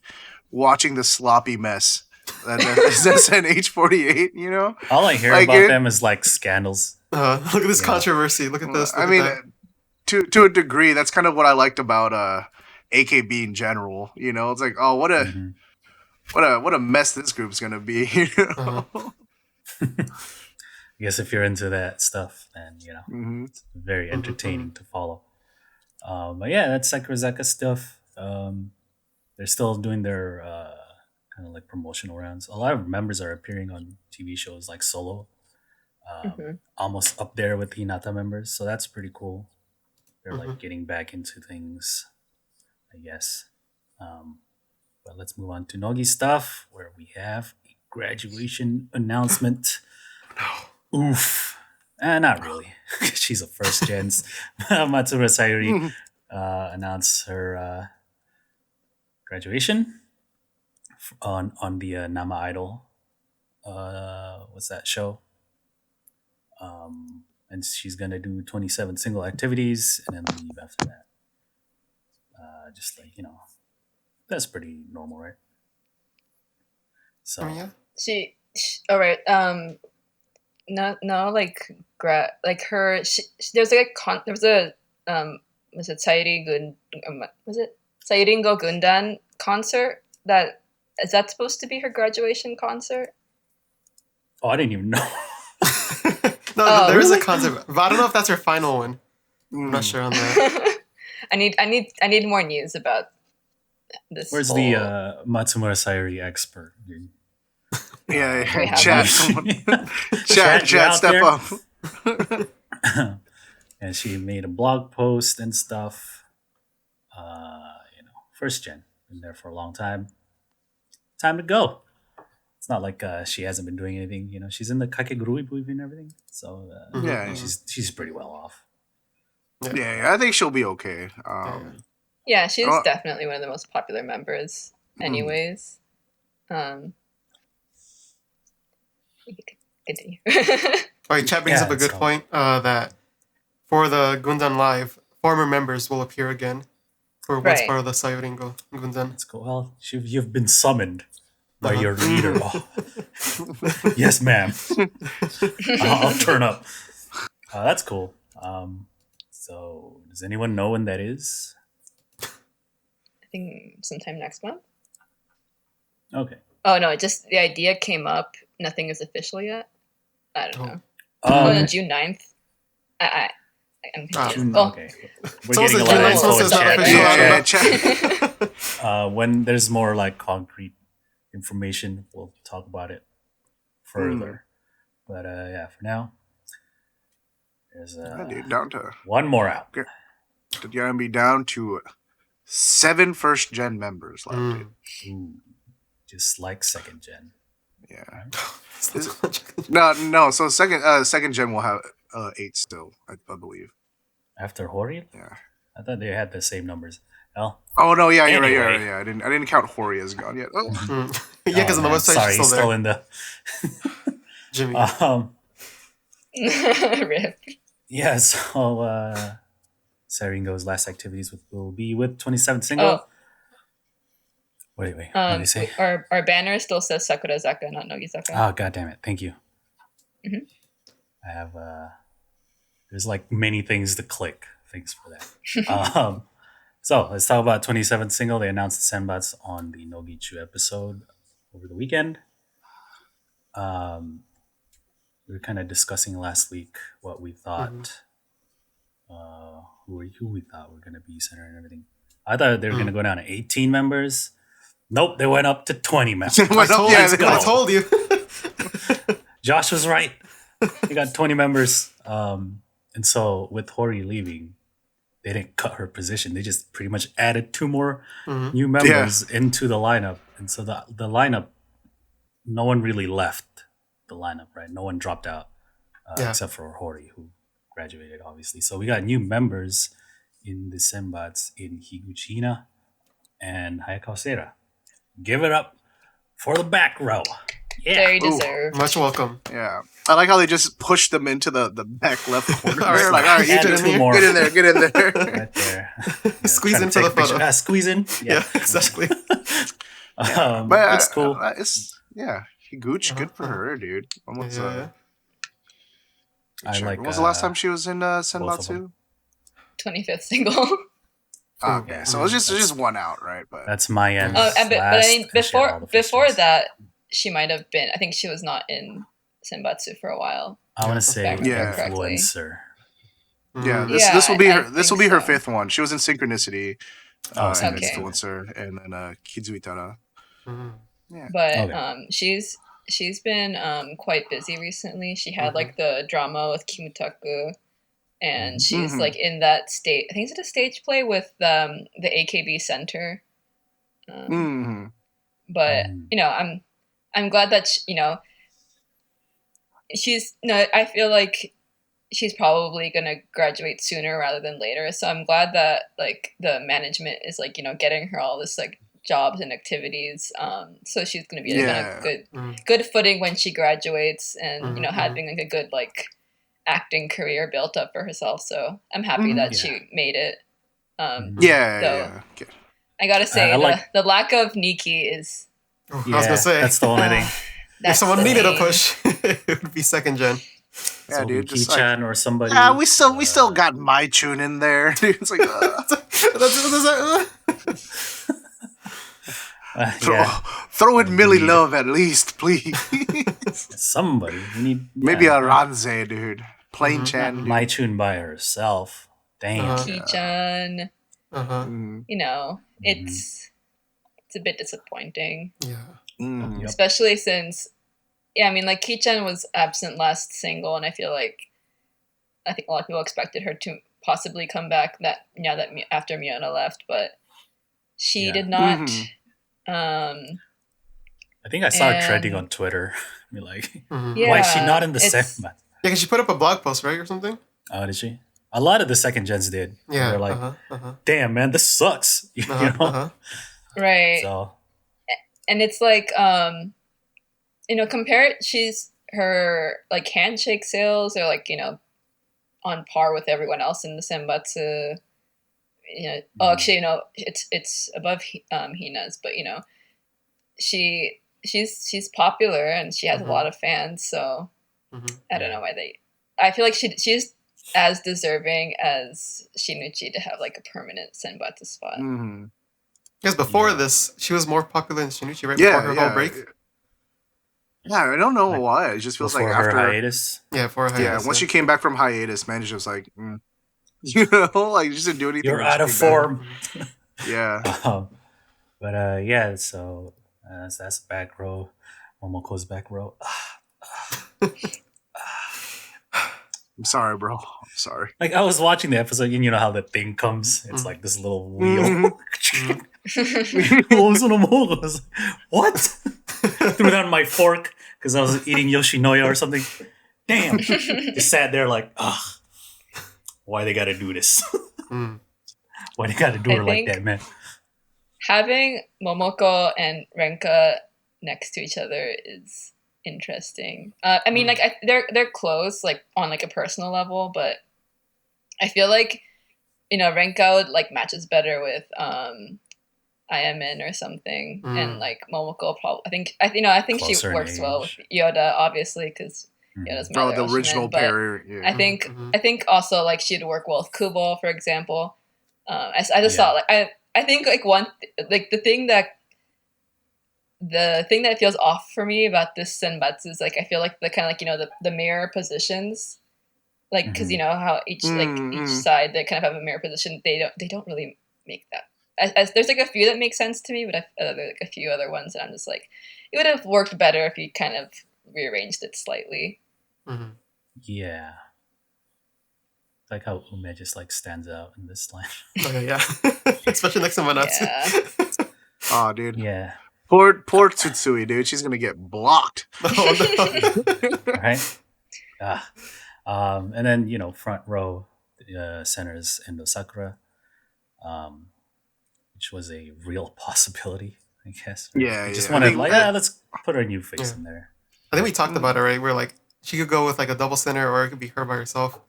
watching the sloppy mess that is SNH48, you know? All I hear like about them is like scandals. Look at this controversy. Look at this. I mean, to a degree, that's kind of what I liked about AKB in general. You know, it's like, oh, what a mess this group's gonna be. You know? I guess if you're into that stuff, then it's very entertaining to follow. But yeah, that's Sakurazaka stuff. They're still doing their kind of like promotional rounds. A lot of members are appearing on TV shows like Solo, almost up there with Hinata members. So that's pretty cool. They're like getting back into things, I guess. But let's move on to Nogi stuff, where we have a graduation announcement. Oof. Not really. She's a first gen. Matsumura Sayuri announced her graduation on the Nama Idol. What's that show? And she's gonna do 27 single activities and then leave after that. Just like, that's pretty normal, right? So she all right. No, like her. There's like there was a was it Sairingo Gundan concert that is that supposed to be her graduation concert? Oh, I didn't even know. No, there is a concert, but I don't know if that's her final one. I'm not sure on that. I need more news about this. Where's the Matsumura Sayuri expert? Yeah, chat, step up. And she made a blog post and stuff. First gen, been there for a long time. Time to go. It's not like she hasn't been doing anything. She's in the Kakegurui movie and everything. So she's pretty well off. Yeah, I think she'll be okay. Yeah, she's definitely one of the most popular members, anyways. Continue. All right, chat brings up a good point that for the Gundan Live, former members will appear again for what's part of the Sayuringo Gundan. That's cool. Well, you've been summoned by your leader. Yes, ma'am. I'll turn up. That's cool. So, does anyone know when that is? I think sometime next month. Okay. Oh no! The idea came up. Nothing is official yet. I don't know. On June 9th. I'm confused. Okay. We're getting a lot of info in chat. When there's more like concrete information, we'll talk about it further. But for now, there's down to one more out. You're gonna be down to 7 first gen members left. just like second gen. Yeah. No. So second gen will have 8 still, I believe. After Hori? Yeah. I thought they had the same numbers. Well, Oh no, yeah, you're right. anyway. Yeah, I didn't count Hori as gone yet. Oh. Yeah, because on the man, website sorry, she's he's still still there. in the. Jimmy. Rip. Yeah, so Saringo's last activities will be with 27th single. Oh, Wait, what did he say? our banner still says Sakurazaka, not Nogizaka. Oh, god damn it. Thank you. Mhm. I have, there's like many things to click. Thanks for that. So let's talk about 27th single. They announced the senbatsu on the Nogizaka episode over the weekend. We were kind of discussing last week what we thought, who we thought were going to be center and everything. I thought they were going to go down to 18 members. Nope, they went up to 20 members. I told you. Josh was right. They got 20 members. And so with Hori leaving, they didn't cut her position. They just pretty much added 2 more new members into the lineup. And so the lineup, no one really left the lineup, right? No one dropped out except for Hori, who graduated, obviously. So we got new members in the senbatsu in Higuchi and Hayakawa Seira. Give it up for the back row. Yeah. Very deserved. Much welcome. Yeah. I like how they just pushed them into the back left corner. All right, Like, all right, you add just 2 more. get in there. Right there. Squeeze trying to into the take a picture. photo. Squeeze in. Yeah, exactly. But That's cool. Higuchi, good for her, dude. Almost. Yeah. I like. When was the last time she was in of senbatsu? them. 25th single. Okay, Yeah. so it's just one out, right? But That's my end. But I mean, before that. that, she might have been. I think she was not in senbatsu for a while. I want to say Yeah. influencer. yeah, Mm. this will be I her. This will be think her so. 5th one. She was in Synchronicity, Oh, and okay. Influencer, and then Kizuitara. Mhm. But Okay. she's been quite busy recently. She had like the drama with Kimutaku, and she's Mhm. like in that state. I think it's a stage play with the AKB Center. Mm-hmm. But you know, I'm glad that she's no. I feel like she's probably gonna graduate sooner rather than later. So I'm glad that like the management is like getting her all this like jobs and activities. So she's gonna be like, on a good footing when she graduates, and having like a good like acting career built up for herself. So I'm happy that she made it. Yeah. Okay. I gotta say the lack of Nikki is. I was gonna say that's the only thing. if someone needed a push, it would be second gen. Yeah, So dude. Just like, Kichan or somebody. yeah, we still got my tune in there. Dude, it's like throw in Millie Love at least, please. Somebody. We need Maybe a Ranze, dude. Plain Chan. Dude. my tune by herself. Damn. Kichan. Mhm. It's a bit disappointing. Yeah. Mhm. Yep. Especially since, I mean, like Kichan was absent last single, and I think a lot of people expected her to possibly come back after Miona left, but she did not. Mhm. I think I saw her trending on Twitter. Be like, Yeah, why is she not in the it's- senbatsu? Yeah, because she put up a blog post, right, or something. Oh, did she? A lot of the second gens did. Yeah. They're like, damn, man, this sucks. You know? Right. So, And it's like, her like handshake sales are like, on par with everyone else in the senbatsu. Actually, it's above Hina's, but she's popular and she has a lot of fans. So I don't know why I feel like she's as deserving as Shinichi to have like a permanent senbatsu spot. Mhm. Because before this, she was more popular than Shinichi, right? Yeah, Before her whole break. Yeah, I don't know why. It just feels like before after her hiatus. Yeah, for her. Yeah, once she came back from hiatus, manager was like, like she didn't do anything. You're when she out of came back. form. Yeah. But yeah, so that's back row. Momoko's back row. I'm sorry, bro. I'm sorry. Like I was watching the episode, and you know how the thing comes. It's like this little wheel. Mhm. I was like, what? Threw down my fork because I was eating Yoshinoya or something. Damn. Just sat there like, ugh. Why they gotta do this? Why they gotta do her like that, man? Having Momoko and Renka next to each other is interesting. I mean, like they're close, like on like a personal level, but I feel like Renka would like matches better with Ayamin or something, and like Momoko probably. I think she Closer in works well with age. Yoda, obviously, because Yoda's my other the original Oshimen, but pair. Yeah. I think also like she'd work well with Kubo, for example. I just thought like I think like like the thing that feels off for me about this senbatsu is like I feel like the kind of like the mirror positions, like because you know how each side they kind of have a mirror position. They don't really make that. There's like a few that make sense to me, but there are like a few other ones that I'm just like it would have worked better if you kind of rearranged it slightly. Yeah. Like how Ume just like stands out in this line. Okay, yeah. Especially next to Manatsu. Yeah. Oh, dude. Yeah. Poor Tsutsui, dude. She's gonna get blocked. Right? And then, front row centers Endo Sakura, which was a real possibility, I guess. Right? Yeah, We just yeah. wanted let's put a new face in there. I think we talked about it, right? Where like she could go with like a double center, or it could be her by herself.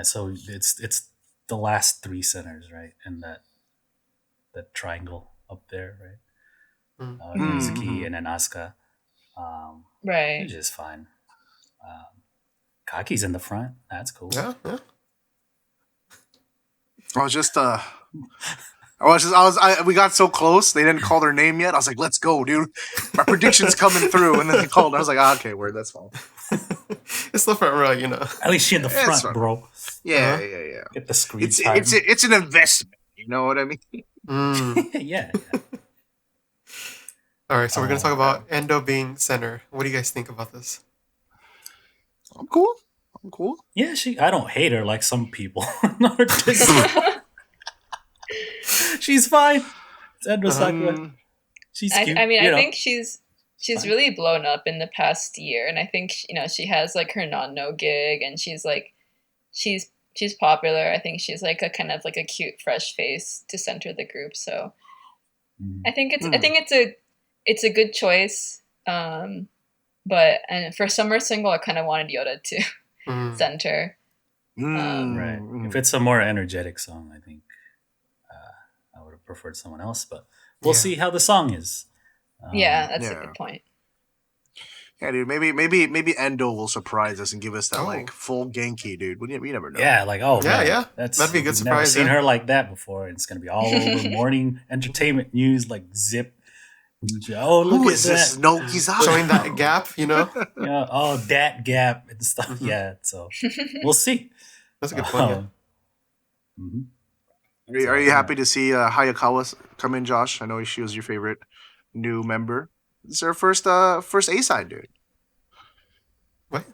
So it's the last three centers, right? And that triangle up there, right? Mizuki and then Asuka. Right. Which is fine. Kaki's in the front. That's cool. Yeah. We got so close. They didn't call their name yet. I was like, let's go, dude. My prediction's coming through. And then they called. I was like, okay, word, that's fine. It's the front row, At least she in the front, bro. Yeah. Get the screen It's time. it's an investment. You know what I mean? Yeah. All right, so we're gonna talk about Endo being center. What do you guys think about this? I'm cool. Yeah, I don't hate her like some people. She's fine. It's Endo Sakura. She's cute. I mean, I think she's really blown up in the past year, and I think she has like her non-no gig, and she's popular. I think she's like a kind of like a cute, fresh face to center the group. So I think it's a good choice. But for summer single, I kind of wanted Yoda to center. Right. If it's a more energetic song, I think I would have preferred someone else. But we'll see how the song is. That's a good point. Yeah, dude. Maybe Endo will surprise us and give us that like full Genki, dude. We never know. Yeah, like yeah. That'd be a good surprise. Never seen her like that before. It's gonna be all over morning entertainment news, like Zip. Oh, look Who at is that. this Nogizaka? Showing that gap, Yeah. Oh, that gap and stuff. Yeah. So we'll see. That's a good point. Are you happy to see Hayakawa come in, Josh? I know she was your favorite new member. It's her first A side, dude. What?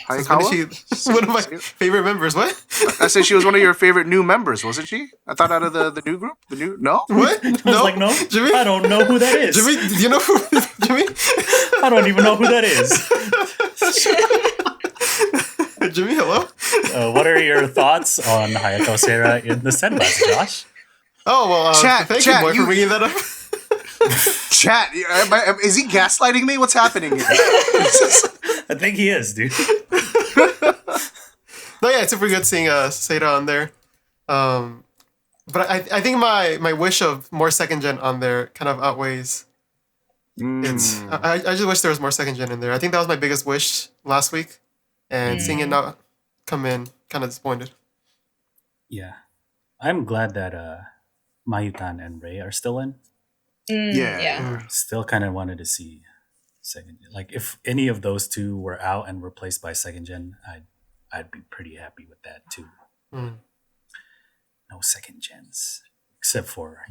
Hayakawa? She's one of my favorite members. What? I said she was one of your favorite new members, wasn't she? I thought out of the new group. No. What? I was like, no, Jimmy? I don't know who that is. Jimmy, do you know who? Jimmy? I don't even know who that is. Jimmy, hello. What are your thoughts on Hayato Sera in the senbatsu, Josh? Oh well, thank you, boy, for bringing that up. Chat, is he gaslighting me? What's happening here? I think he is, dude. No, yeah, it's super good seeing Seda on there. But I think my wish of more second gen on there kind of outweighs. I just wish there was more second gen in there. I think that was my biggest wish last week, and seeing it not come in, kind of disappointed. Yeah, I'm glad that Mayutan and Ray are still in. Still kind of wanted to see second gen. Like if any of those two were out and replaced by second gen, I'd be pretty happy with that too. No second gens except for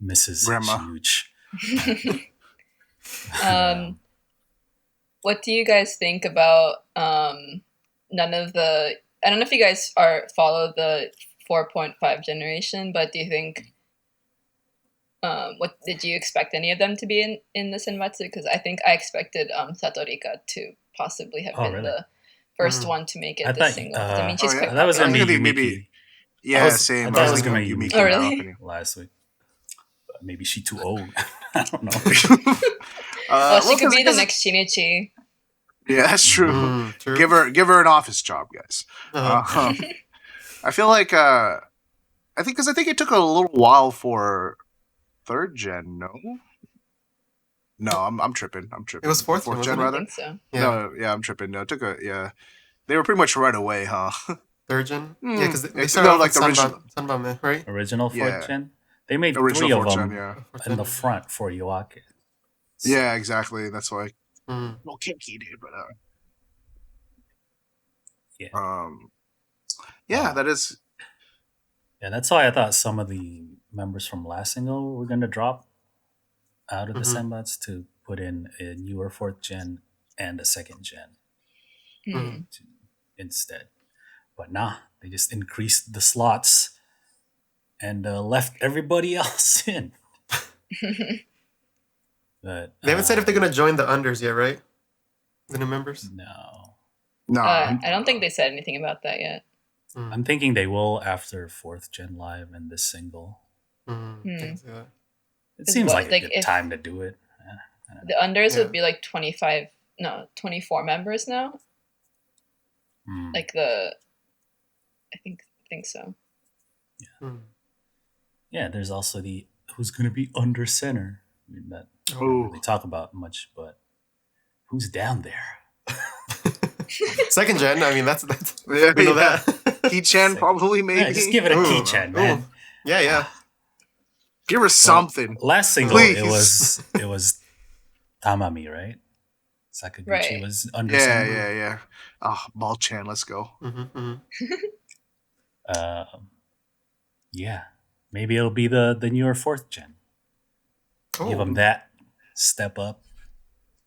Mrs. Grandma. Huge. what do you guys think about none of the? I don't know if you guys follow the 4.5 generation, but do you think what did you expect any of them to be in the senbatsu? Because I think I expected Satorika to possibly have been the first one to make it this single. I mean, she's quite that was gonna be maybe. Yeah, same. I thought it was gonna be Yumiki. Oh, really? Last week. But maybe she's too old. I don't know. She could be the next Shinichi. Yeah, that's true. True. Give her an office job, guys. I feel like I think it took a little while for third gen. No, I'm tripping. It was fourth gen rather. I think so. Yeah. No, yeah, I'm tripping. No, it took they were pretty much right away, huh? Third gen? Yeah, because they It's started not off like like the original. Sanbame, right? Original fourth Yeah. gen. They made Original 3 of fourth them gen, yeah. in the front for Yoake. Yeah, exactly. That's why. Mm. Well, Kinky did, but Yeah. Yeah, that is. Yeah, that's why I thought some of the members from last single were gonna drop out of the senbats to put in a newer fourth gen and a second gen instead. But nah, they just increased the slots and left everybody else in. But They haven't said if they're going to join the unders yet, right? The new members? No. I don't think they said anything about that yet. I'm thinking they will after fourth gen live and this single. It seems like a good time to do it. The unders would be like 24 members now. Like I think so. Yeah. Yeah, there's also the who's going to be under center. I mean, that we don't really talk about much, but who's down there? Second gen, I mean, that's Yeah, we know that. Key-chan probably, maybe. Yeah, just give it a Key-chan, man. Yeah. Give her something. Last single, Please. it was Tamami, right? Sakaguchi was under center. Yeah. Ball-chan, let's go. Yeah, maybe it'll be the newer fourth gen. Give them that step up.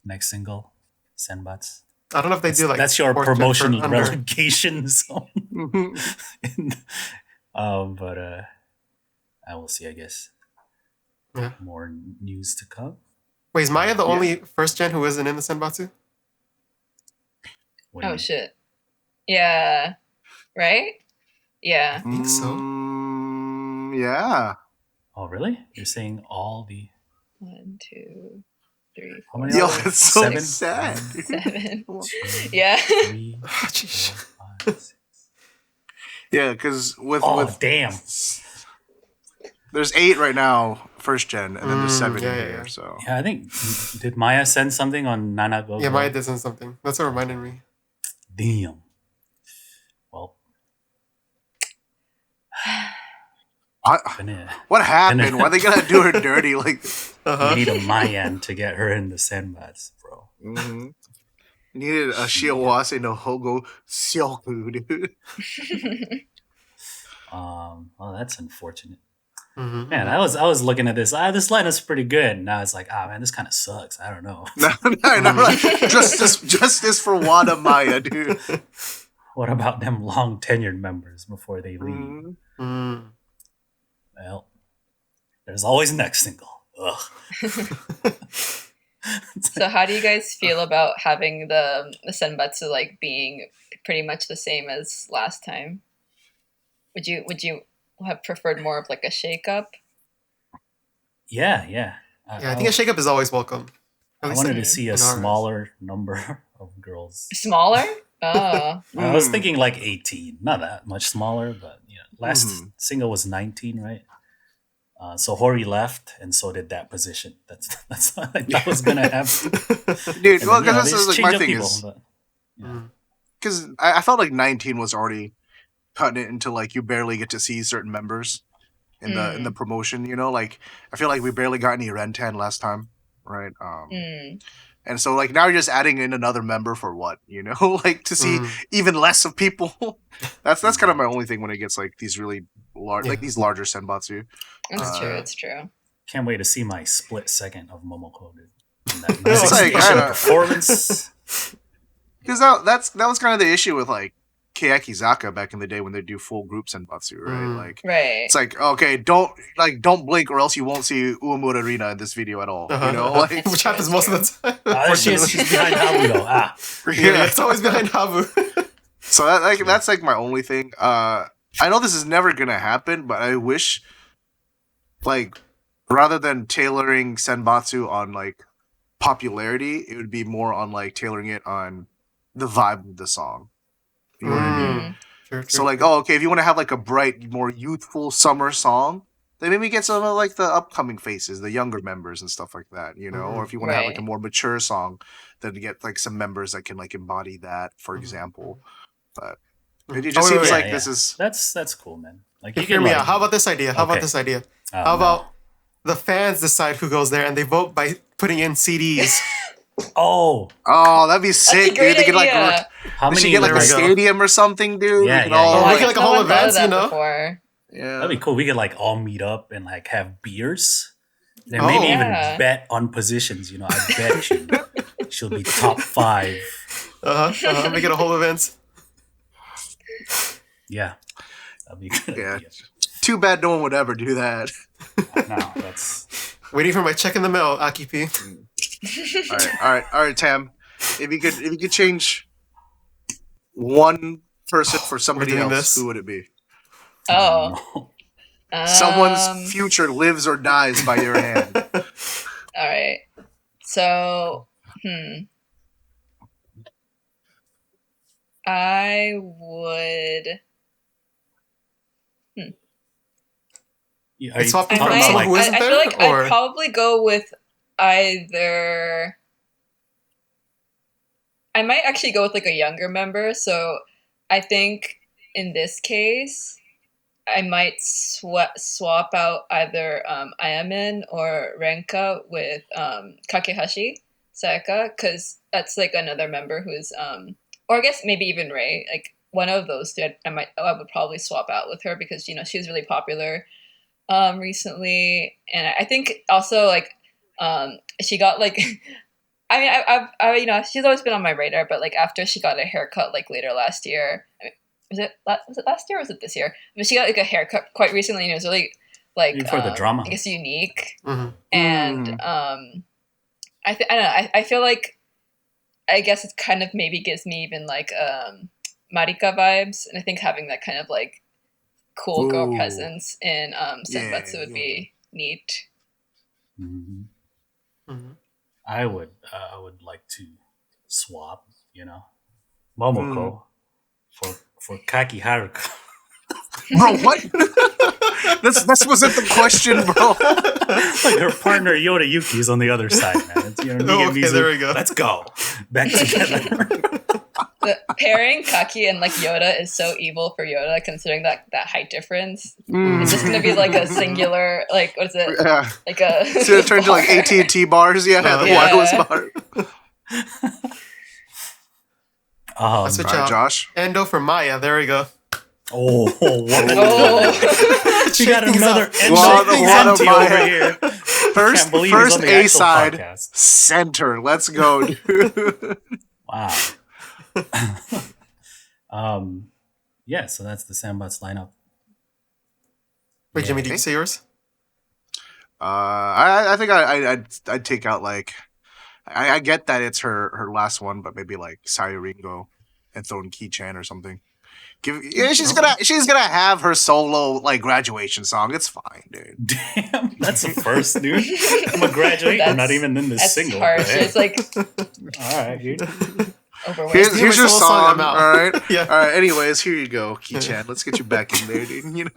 Next single, Senbats. I don't know if they do like that's your fourth gen promotion for under. relegation zone. But I will see. I guess. Yeah. More news to come. Wait, is Maya the only first gen who isn't in the Senbatsu? What do you mean? Shit. Yeah. Right? Yeah. I think so. Yeah. Oh, really? You're saying all the 1, 2, 3, how 4, many? Yo, are there? it's so 7? sad. 7. 2, Yeah. 3, Jeez. 4, 5, 6. Yeah, because with Damn. there's 8 right now, first gen, and then there's 7 in yeah, here. yeah. So Yeah, I think did Maya send something on Nanago? Yeah, Maya did send something. That's what reminded me. Damn. Well, what happened? Why they gotta do her dirty? Like, we need a Mayan to get her in the senbats, bro. Needed a Shiawase no Hogo Syoku, dude. Well, that's unfortunate. Mm-hmm. Man, I was looking at this. This lineup's pretty good. And I was like, man, this kind of sucks. I don't know. No. Justice for Wada Maya, dude. What about them long tenured members before they leave? Well, there's always next single. Ugh. So how do you guys feel about having the senbatsu like being pretty much the same as last time? Would you have preferred more of like a shake-up? Yeah. I think a shake-up is always welcome. I wanted to see a smaller number of girls. Smaller? Oh. I was thinking like 18. Not that much smaller, but last single was 19, right? So Hori left, and so did that position. That's what I thought was gonna happen. Dude, well, because this this is like my thing is because I felt like 19 was already cutting it into like you barely get to see certain members in the promotion. You know, like I feel like we barely got any Rentan last time, right? And so like now you're just adding in another member for what, you know, like to see even less of people. That's kind of my only thing when it gets like these really large, like these larger senbatsu. It's true. Can't wait to see my split second of Momoko, dude. That It's like, special performance. Because that was kind of the issue with like Keakizaka back in the day when they do full group senbatsu, right? Like, right. it's like, okay, don't blink or else you won't see Uemura Rina in this video at all. You know, like, which happens most of the time. She's behind Habu though. Yeah, it's always behind Habu. So that's like my only thing. I know this is never gonna happen, but I wish, like, rather than tailoring senbatsu on like popularity, it would be more on like tailoring it on the vibe of the song. You know what I mean? True. So like, okay, if you want to have like a bright, more youthful summer song, then maybe get some of like the upcoming faces, the younger members and stuff like that, you know. Or if you want to have like a more mature song, then get like some members that can like embody that, for example. But it just seems like this is that's cool, man. Like, hear me out. How about this idea? How about the fans decide who goes there and they vote by putting in CDs? Oh, that'd be sick, dude. They could like how many get like a stadium or something, dude. We could like a whole event, you know? Yeah, that'd be cool. We could like all meet up and like have beers. And maybe even bet on positions. You know, I bet you she'll be top 5. We get a whole event. Yeah, that'd be good. Yeah. Too bad no one would ever do that. No, that's waiting for my check in the mail, Aki P. All right, Tam. If you could change one person for somebody else, who would it be? Oh, someone's future lives or dies by your hand. All right. So, I would. I feel like I'd probably go with either. I might actually go with like a younger member. So I think in this case, I might swap out either Ayamen or Renka with Kakehashi Sayaka, because that's like another member who's or I guess maybe even Rei, like one of those two. I would probably swap out with her because she was really popular recently, and I think also like she got like I mean I she's always been on my radar, but like after she got a haircut like later last year. Was it last year or was it this year? But she got like a haircut quite recently, and it was really like for the drama, I guess unique. And I don't know. I feel like I guess it kind of maybe gives me even like Marika vibes, and I think having that kind of like cool girl presence in senbatsu would be neat. I would like to swap, Momoko for Kaki Haruka. Bro, what? This wasn't the question, bro. Like her partner Yoda Yuki is on the other side, man. It's, there we go. Let's go back together. The pairing Kaki and like Yoda is so evil for Yoda, considering that height difference. It's just gonna be like a singular, like what is it? Yeah. Like a. It's gonna turn into like AT&T bars. Yeah, the wireless bar. Let's switch out. Josh. Endo for Maya. There we go. Oh, we got another Endo over here. First A side center. Let's go, dude. Wow. Yeah, so that's the Senbatsu lineup. Wait, Jimmy, did you say yours? I think I'd take out like I get that it's her last one, but maybe like Sayuringo and throw in Ki-chan or something. She's gonna have her solo like graduation song. It's fine, dude. Damn, that's the first, dude. I'm a graduate. I'm not even in this single. Harsh. It's like all right, dude. Here's your song. All right. Yeah. All right. Anyways, here you go, Ki-chan. Let's get you back in there, dude.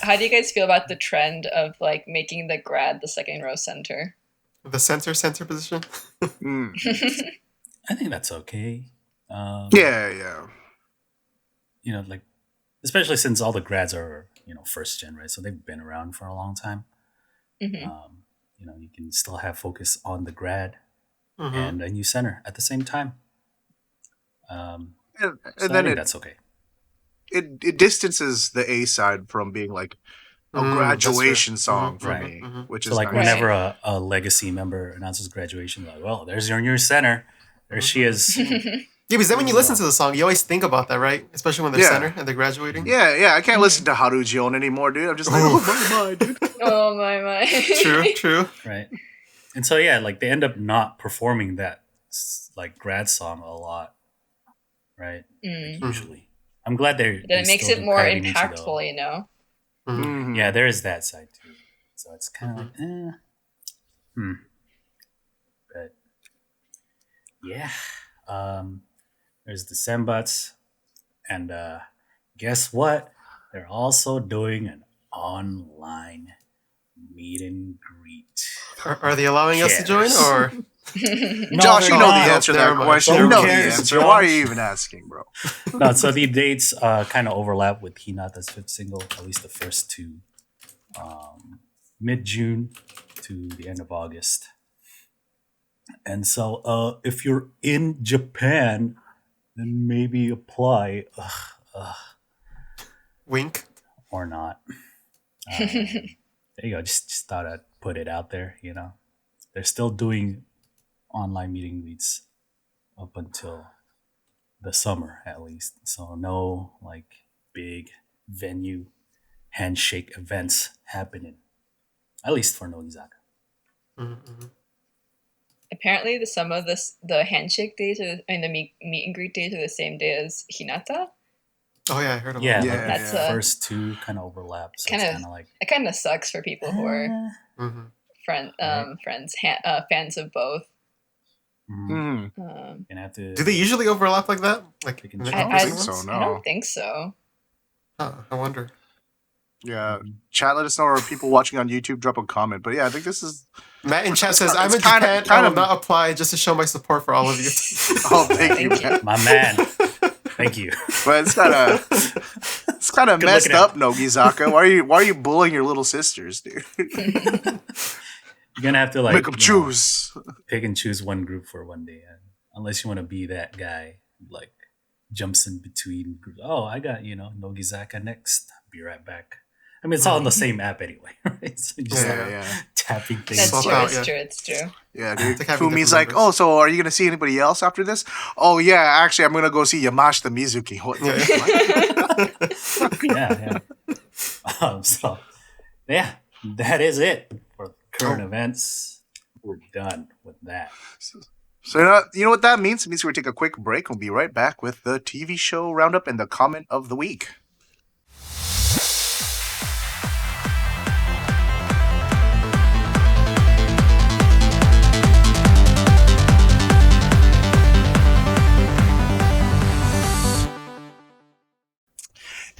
How do you guys feel about the trend of like making the grad the second row center? The center position? I think that's okay. Yeah. Like, especially since all the grads are, first gen, right? So they've been around for a long time. You can still have focus on the grad and a new center at the same time. And so then I think that's okay. It distances the A side from being like a graduation song for me, which is like nice. whenever a legacy member announces graduation, like, well, there's your new center. There she is. Yeah, because then when you listen to the song, you always think about that, right? Especially when they're center and they're graduating. Yeah. I can't listen to Haruji-on anymore, dude. I'm just like, oh my, dude. Oh my. True. Right. And so yeah, like they end up not performing that like grad song a lot, right? Usually, I'm glad they're. Then it makes it more impactful, you know. Yeah, there is that side too. So it's kind of like, but yeah, there's the senbatsu, and guess what? They're also doing an online meet and greet. Are they allowing us to join, or? No, Josh, you know the answer to that question. You know the answer. Why are you even asking, bro? No, so the dates kind of overlap with Hinata's fifth single, at least the first two, mid-June to the end of August. And so if you're in Japan, then maybe apply. Wink. Or not. There you go. Just thought I'd put it out there, you know. They're still doing online meeting greets up until the summer, at least. So no, like, big venue handshake events happening, at least for Nogizaka. Apparently, the handshake days and the meet and greet days are the same day as Hinata. Oh yeah, I heard about that. that. Yeah, that's first two kind of overlap. So it's kind of like it kind of sucks for people who are fans of both. Have to. Do they usually overlap like that? Like I don't think so. No, I don't think so. I wonder. Yeah, chat. Let us know, or people watching on YouTube drop a comment. But yeah, I think this is. Matt in chat says, "I'm in Japan. I will not apply just to show my support for all of you." Oh, thank you, my man. Thank you. But it's kind of messed up, Nogizaka. Why are you bullying your little sisters, dude? You're gonna have to like make them choose. Pick and choose one group for one day, unless you want to be that guy who, like, jumps in between groups. Oh, I got Nogizaka next. Be right back. I mean, it's all on the same app anyway, right? So just tapping things. That's true. It's true. Yeah, dude. Fumi's like, oh, so are you gonna see anybody else after this? Oh yeah, actually, I'm gonna go see Yamashita Mizuki. What? Yeah. So yeah, that is it for current events. We're done with that. So you know what that means? It means we're gonna take a quick break. We'll be right back with the TV show roundup and the comment of the week.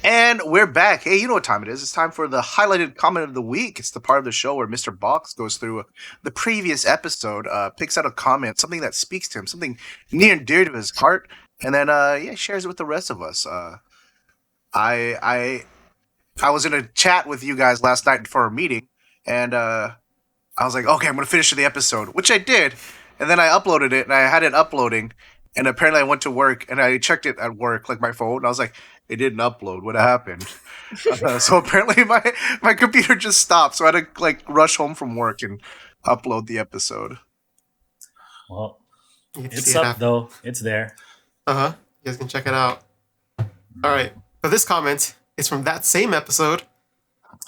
And we're back. Hey, you know what time it is. It's time for the highlighted comment of the week. It's the part of the show where Mr. Box goes through the previous episode, picks out a comment, something that speaks to him, something near and dear to his heart, and then shares it with the rest of us. I was in a chat with you guys last night for a meeting, and I was like, okay, I'm going to finish the episode, which I did, and then I uploaded it, and I had it uploading, and apparently I went to work, and I checked it at work, like my phone, and I was like, it didn't upload. What happened? So apparently my computer just stopped. So I had to like rush home from work and upload the episode. Well, it's up though. It's there. You guys can check it out. All right. But this comment is from that same episode.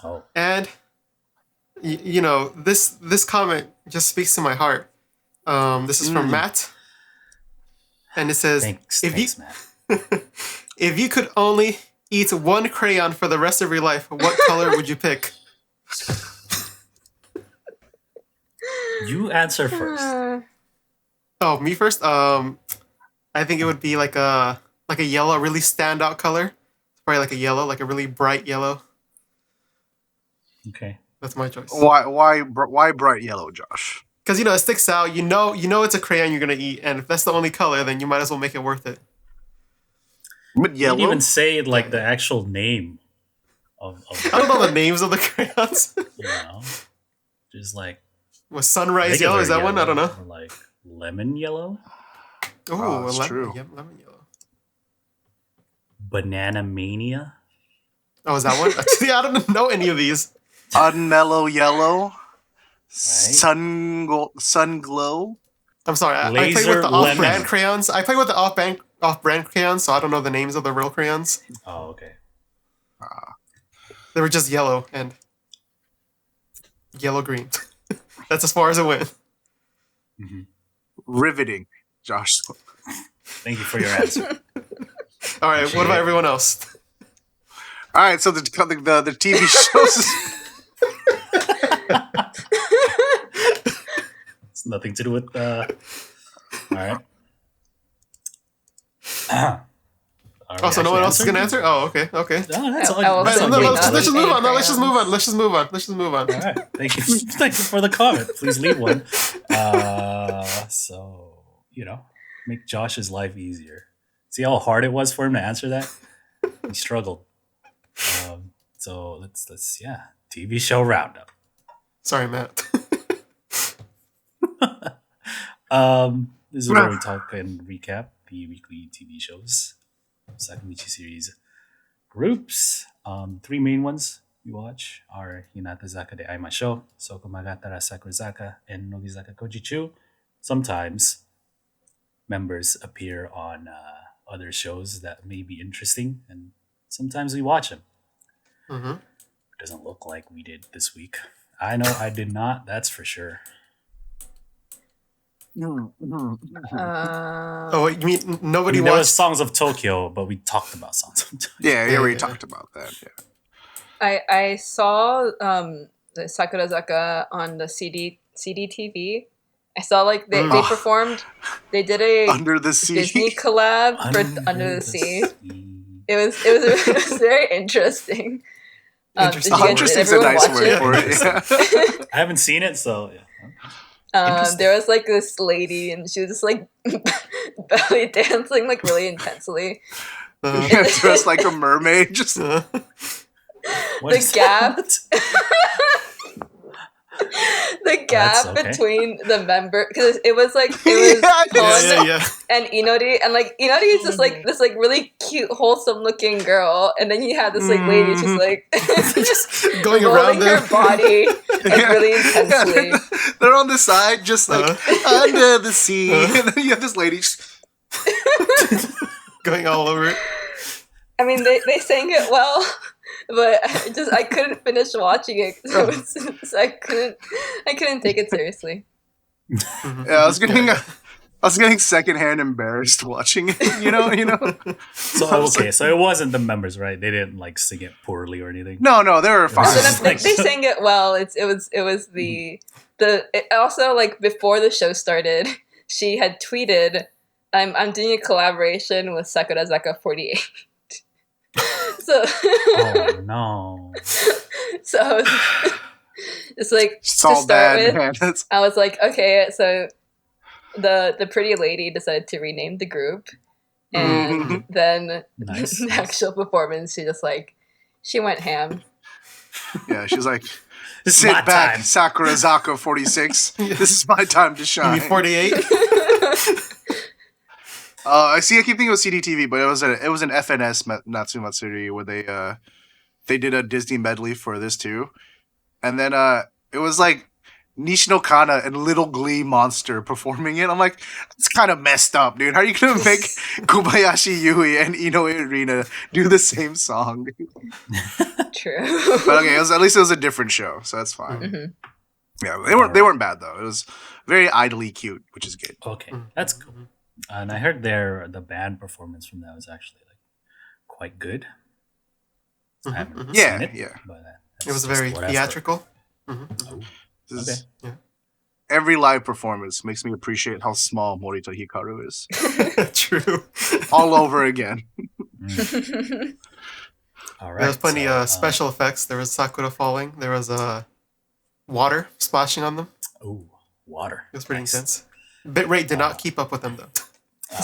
Oh. And this comment just speaks to my heart. This is from Matt. And it says, Thanks, Matt. If you could only eat one crayon for the rest of your life, what color would you pick? You answer first. Oh, me first? I think it would be like a yellow, really standout color. Probably like a yellow, like a really bright yellow. Okay. That's my choice. Why bright yellow, Josh? Because, it sticks out. You know it's a crayon you're going to eat. And if that's the only color, then you might as well make it worth it. But yellow? You didn't even say like the actual name of I don't know the names of the crayons. Just like sunrise yellow, is that one? I don't know. Or like lemon yellow. Oh, that's true. Yeah, lemon yellow. Banana mania. Oh, is that one? See, I don't know any of these. Unmellow yellow. Right. Sun glow. I'm sorry. I played Laser with the off-brand lemon. crayons. I played with the off-brand crayons, so I don't know the names of the real crayons. Oh, okay. They were just yellow and yellow-green. That's as far as it went. Riveting, Josh. Thank you for your answer. All right, what about everyone else? All right, so the TV shows. It's nothing to do with. All right. Oh, so no one else is gonna answer? Oh, okay. No, that's all. Let's just move on. Let's just move on. All right. Thank you. Thank you for the comment. Please leave one. So make Josh's life easier. See how hard it was for him to answer that? He struggled. So let's TV show roundup. Sorry, Matt. This is where we talk and recap the weekly TV shows, Sakamichi series groups. 3 main ones we watch are Hinatazaka de Aimashou, Soko, Magattara, Sakurazaka, and Nogizaka Koujichuu. Sometimes members appear on other shows that may be interesting, and sometimes we watch them. It doesn't look like we did this week. I know I did not, that's for sure. Oh, you mean nobody there was watched? Songs of Tokyo, but we talked about Songs of Tokyo. Yeah, we already talked about that. Yeah. I saw the Sakurazaka on the CDTV. I saw like they performed. They did a Under the Sea. Disney collab for Under the Sea. It was very interesting. Interesting. Interesting's a nice word for it. Yeah. I haven't seen it, so yeah. There was like this lady, and she was just like belly dancing like really intensely. Yeah, dressed like a mermaid. Just The gap. The gap between the member, because it was Hon and Inori, and like Inori is just like this like really cute, wholesome looking girl, and then you had this like lady just like just going around her body like really intensely. They're on the side, just like under the sea, and then you have this lady just going all over it. I mean, they sang it well, but I couldn't finish watching it because I couldn't take it seriously. Yeah, I was getting secondhand embarrassed watching it. You know. So so it wasn't the members, right? They didn't like sing it poorly or anything. No, they were fine. They sang it well. It was the also like before the show started, she had tweeted, "I'm doing a collaboration with Sakurazaka 48." So oh no! So it's like it's all to start bad, with, man. I was like, okay, so the pretty lady decided to rename the group, and then the actual performance, she went ham. Yeah, she's like, sit back, time. Sakurazaka 46. This is my time to shine. 48. I keep thinking it was CDTV, but it was an FNS Natsumatsuri where they did a Disney medley for this too, and then it was like Nishino Kana and Little Glee Monster performing it. I'm like, it's kind of messed up, dude. How are you gonna make Kobayashi Yui and Inoue Arena do the same song? True. But okay, at least it was a different show, so that's fine. Mm-hmm. Yeah, they weren't bad though. It was very idly cute, which is good. Okay, that's cool. And I heard the band performance from that was actually like quite good. I haven't seen it. Yeah. But it was very theatrical. Okay. Yeah. Every live performance makes me appreciate how small Morita Hikaru is. True. All over again. All right. There was plenty of special effects. There was Sakura falling. There was water splashing on them. Oh, water. It was pretty intense. Bitrate did not keep up with them though. Oh, wow.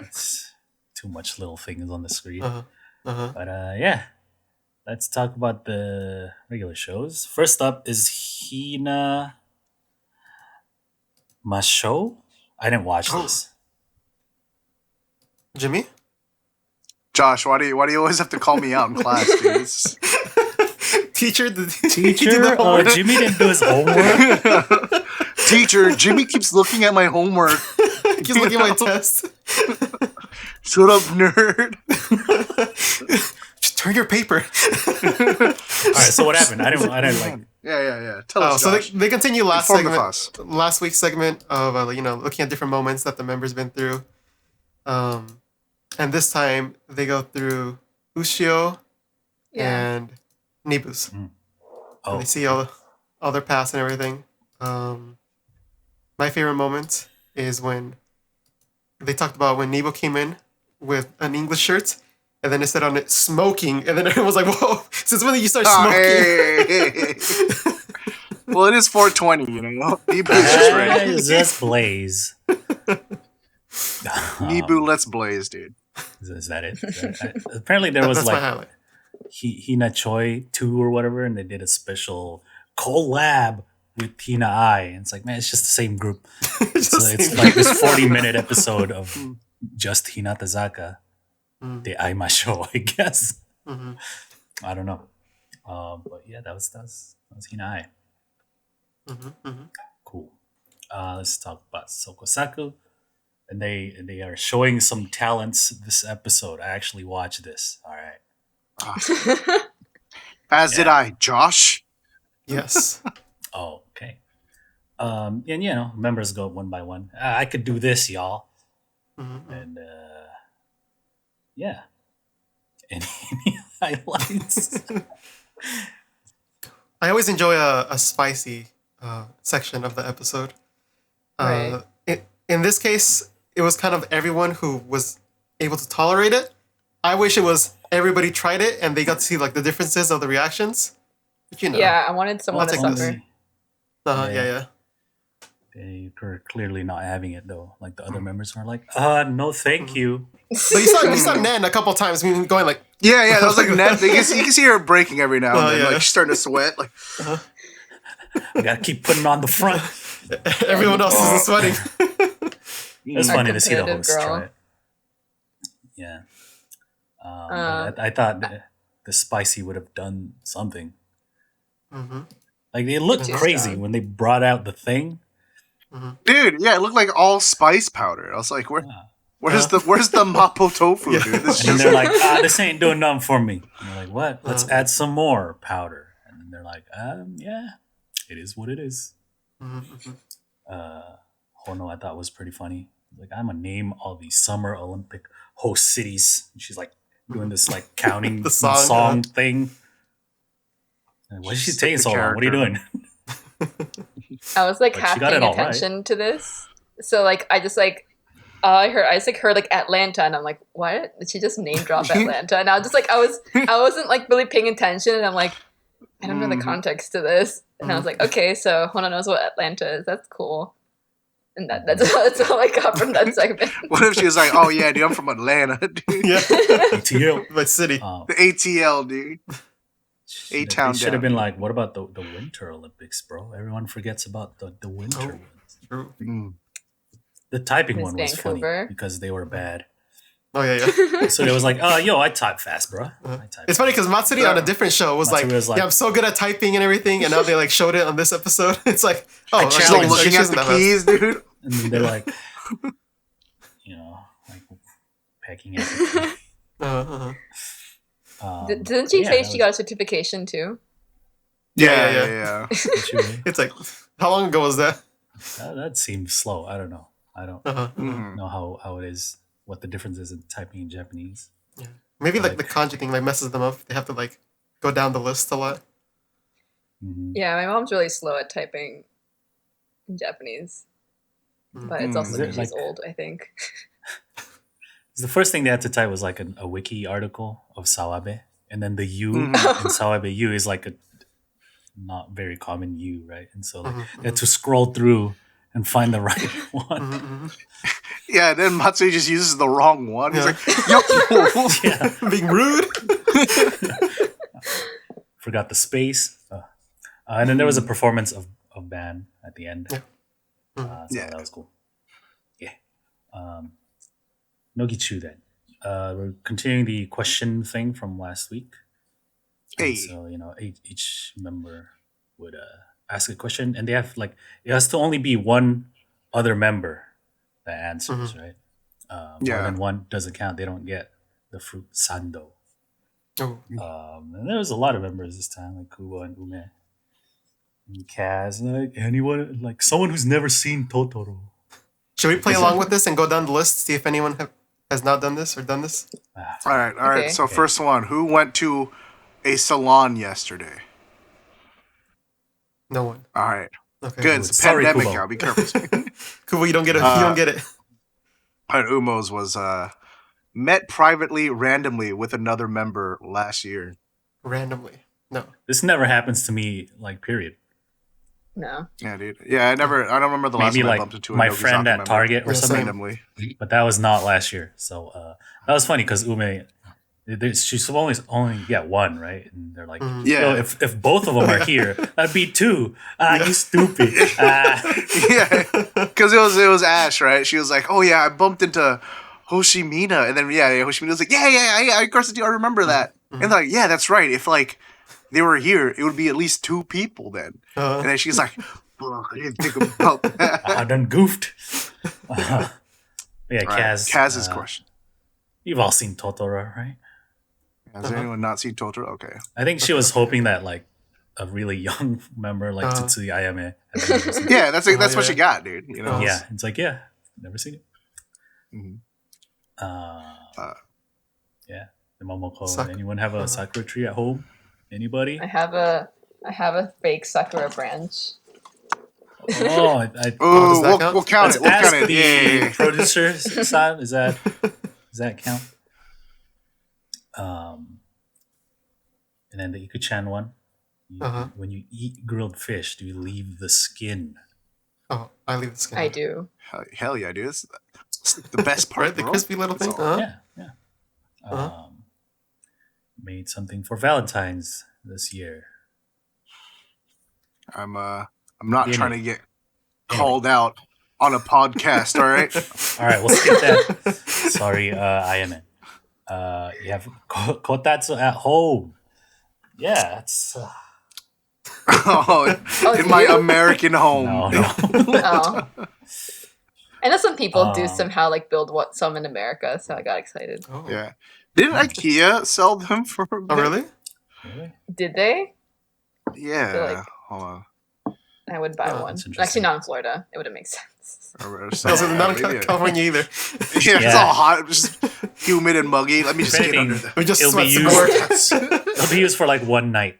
It's too much little things on the screen. But yeah, let's talk about the regular shows. First up is Hina Masho. I didn't watch this. Jimmy? Josh, why do you always have to call me out in class, dude? Teacher? Jimmy didn't do his homework. Teacher, Jimmy keeps looking at my homework. Keeps looking at my test. Shut up, nerd. Just turn your paper. All right, so what happened? I didn't like. Yeah. Tell us, So Josh. they continue last week's segment of looking at different moments that the members been through, and this time they go through Ushio and Nibu's. And they see all their past and everything. My favorite moment is when they talked about when Nibu came in with an English shirt, and then it said on it smoking, and then everyone was like, "Whoa! Since when did you start smoking?" Hey. Well, it is 420, Nibu just ready. Let's blaze. Nibu, let's blaze, dude. Is that it? Apparently, there was That's my highlight. Hina Choi 2 or whatever, and they did a special collab with Hina Ai. And it's like, man, it's just the same group. So it's like this 40-minute episode of just Hinatazaka de Aimashou, I guess. Mm-hmm. I don't know. But yeah, that was Hina Ai. Cool. Let's talk about Soko Saku. And they are showing some talents this episode. I actually watched this. All right. As did I, Josh. Yes. Oh, okay. And members go one by one. I could do this, y'all. And Any highlights? I always enjoy a spicy section of the episode. Right. In this case, it was kind of everyone who was able to tolerate it. I wish it was everybody tried it and they got to see like the differences of the reactions. But, Yeah, I wanted someone to suffer. Yeah. They were clearly not having it though. Like the other members were like, no, thank you. But you saw Nan a couple times going like, yeah, that was like Nan. You can see her breaking every now and then, like she's starting to sweat. Like, I gotta keep putting on the front. Everyone else isn't sweating. It's funny to see the competitive host girl. try it. Yeah. I thought the spicy would have done something. Like it looked crazy when they brought out the thing. dude, yeah, it looked like all spice powder. I was like, where's the mapo tofu, dude? This And they're like, this ain't doing nothing for me. And they're like, what? Let's add some more powder. And then they're like, yeah, it is what it is. Hono, I thought was pretty funny. Like, I'm gonna name all these Summer Olympic host cities. And she's like doing this like counting The song song, thing. And why is she She's taking the so long? What are you character. doing? I was like But half she got paying it all attention to this. So like I just like I heard like Atlanta and I'm like, what? Did she just name drop Atlanta? And I was just like I wasn't like really paying attention and I'm like, I don't know the context to this. And I was like, okay, so Hona knows what Atlanta is. That's cool. And that's all I got from that segment. What if she was like, oh yeah, dude, I'm from Atlanta, dude. Yeah. ATL. My city. The ATL, dude. A-town They should have down. been like, what about the Winter Olympics, bro? Everyone forgets about the winter ones. True. The typing Miss one was Vancouver. funny because they were bad. Oh yeah. So it was like, yo, I type fast, bro. I type It's funny because Matsuri on a different show was like, Matsuri was like- yeah, I'm so good at typing and everything, and now they like showed it on this episode. It's like, oh, She's actually, all looking she at isn't the that fast. keys, dude. And then they're like, like pecking at the Didn't she yeah, say that she got a certification too? Yeah. It's like, how long ago was that? That seems slow. I don't know. I don't know how it is, what the difference is in typing in Japanese. Maybe like the kanji thing like messes them up. They have to like go down the list a lot. Yeah, my mom's really slow at typing in Japanese. But it's also Is it because she's like- old, I think. The first thing they had to type was like a wiki article of Sawabe, and then the U in Sawabe U is like a not very common U, right? And so like, they had to scroll through and find the right one. Yeah, then Matsui just uses the wrong one. He's Yeah. like, yo. Yeah, Being rude. forgot the space. And then there was a performance of band at the end. So that was cool. Yeah. Nogichuu then. We're continuing the question thing from last week. Hey. And so, each member would ask a question, and they have like it has to only be one other member that answers, right? More than one doesn't count. They don't get the fruit sando. Oh. And there was a lot of members this time, like Kubo and Ume and Kaz, and like anyone, like someone who's never seen Totoro. Should we play along with this and go down the list, see if anyone has not done this or done this? All right. So first one, who went to a salon yesterday? No one. All right. Okay. Good. It's a Sorry, pandemic Kubo. now. Be careful. Kubo, you don't get it. You don't get it. And Umo's was met privately, randomly with another member last year. Randomly. No. This never happens to me, like, period. No. Yeah, dude. Yeah, I don't remember the last Maybe time I like bumped into a my Nogizaka friend at member. Target or Yeah, something, randomly. but that was not last year. So that was funny because Ume, she's only get one, right? And they're like, Yeah. yo, if both of them are here, that'd be two. You stupid. Yeah, because it was Ash, right? She was like, "Oh yeah, I bumped into Hoshimina," and then Hoshimina was like, "Yeah, of course I remember that." And like, "Yeah, that's right. If like they were here, it would be at least two people then." And then she's like, "Fuck, I didn't think about that." I done goofed. Yeah, Right. Kaz's uh, question: You've all seen Totoro, right? has anyone not seen Totoro? Okay. I think she was hoping that like a really young member like Tsutsui Ayame had never seen it. Yeah, that's what she got, dude. You know. Yeah, it's like, yeah, never seen it. Mhm. Yeah, the Momoko. Anyone have a sakura tree at home? Anybody? I have a fake sakura branch. Oh, Oh, that count? we'll count let's it. We'll ask count it. the Yeah. producer, San. Does that count? And then the Ikuchan one. When you eat grilled fish, do you leave the skin? Oh, I leave the skin. I do. Hell yeah, dude. It's the best part. Right, the bro. crispy little thing. That's all. Yeah. Made something for Valentine's this year. I'm not Anyway. trying to get called out on a podcast. All right. All right, we'll skip that. Sorry, Ayame. You have kotatsu at home. Yeah, it's In my American home. no. Oh. I know some people do somehow like build some in America, so I got excited. Oh. Yeah. Didn't IKEA sell them for? Oh, really? Really? Did they? Yeah. like- Hold on. I would buy one. that's interesting. Actually, not in Florida. It wouldn't make sense. Also, not in California either. Yeah, it's Yeah. all hot, just humid and muggy. Let me just If get anything, under that. We just It'll be sweat some used- more. It'll be used for like one night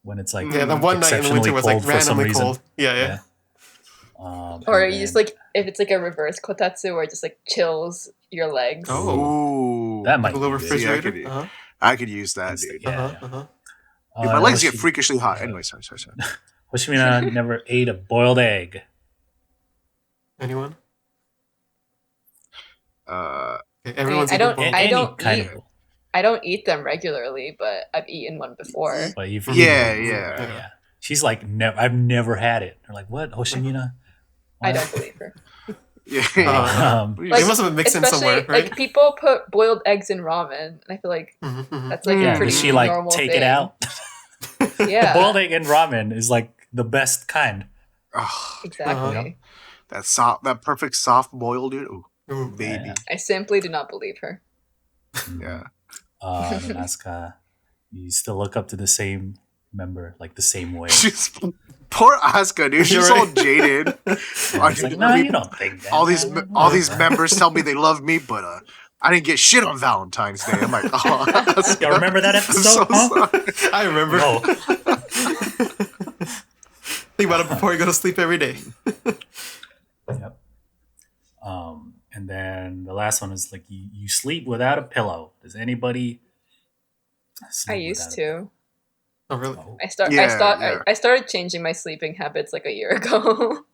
when it's like Yeah, the one night in the winter was like for some randomly reason. cold. Yeah. Or And you just then- like if it's like a reverse kotatsu where it just like chills your legs. Oh. Ooh, that might A little be good. refrigerator. could- Uh-huh. I could use that, dude. Yeah. Uh-huh. Dude, my legs get Hoshi- freakishly hot. Anyway, sorry. Hoshimina never ate a boiled egg. Anyone? Uh, Okay, everyone's I eating don't- both. I Any don't kind eat- of, I don't eat them regularly, but I've eaten one before. but you've yeah. yeah. She's like, I've never had it. They're like, what, Hoshimina? I don't believe her. Yeah. They Like, must have been mixed in Especially somewhere, right? like people put boiled eggs in ramen, and I feel like that's like Yeah, a pretty does she like normal take thing. it out? Yeah, Boiled egg and ramen is like the best kind. Oh, exactly. that soft, that perfect soft boil, dude. Ooh, Ooh. baby. Yeah. I simply do not believe her. Yeah. And Asuka, you still look up to the same member, like the same way. She's poor Asuka, dude. She's You're all right. jaded. It's like, no, you don't think that. all these members tell me they love me, but I didn't get shit on Valentine's Day. I'm like, oh, Asuka, Y'all remember that I'm episode? so huh? sorry. I remember. No. Think about it before you go to sleep every day. Yep. And then the last one is like you sleep without a pillow. Does anybody? I used to. Oh, really? Oh, I started changing my sleeping habits like a year ago.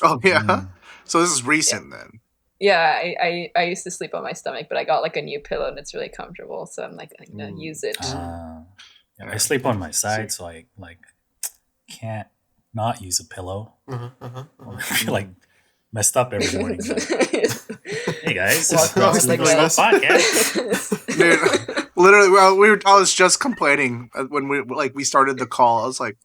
Oh yeah. Mm. So this is recent then. Yeah, I used to sleep on my stomach, but I got like a new pillow and it's really comfortable. So I'm like, I'm gonna use it. I sleep on my side, so I like can't not use a pillow. I feel like messed up every morning. Hey guys, Welcome to the Slope best. Podcast. Dude, Literally, well, I was just complaining when we started the call. I was like,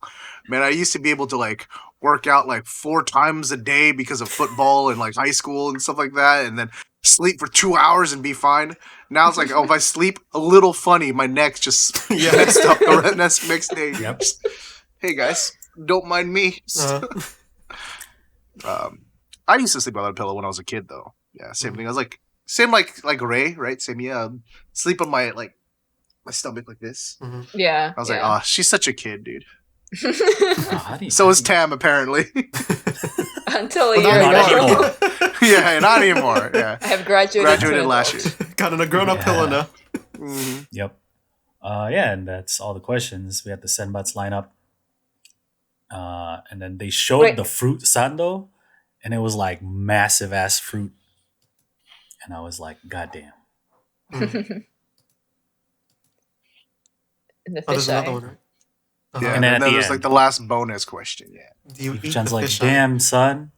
man, I used to be able to like work out like 4 times a day because of football and like high school and stuff like that, and then sleep for 2 hours and be fine. Now it's like, oh, if I sleep a little funny, my neck just messed up the next day. Yep. Hey guys, don't mind me. I used to sleep on a pillow when I was a kid, though. Yeah, same thing. I was like, same like Ray, right? Same, yeah. Sleep on my stomach like this. Yeah. I was like, oh, she's such a kid, dude. Oh, So is Tam, apparently. Until a not year ago. anymore. Yeah, not anymore. Yeah, I have graduated last year. Got in a grown-up pillow now. Yep. Yeah, and that's all the questions. We had the senbats line up. And then they showed the fruit sando, and it was like massive ass fruit. And I was like, goddamn. And the Oh, there's fish another eye. one, right? Yeah, And then at the there's end. like the last bonus question. Yeah. Do you eat Chan's the like, fish? damn, son,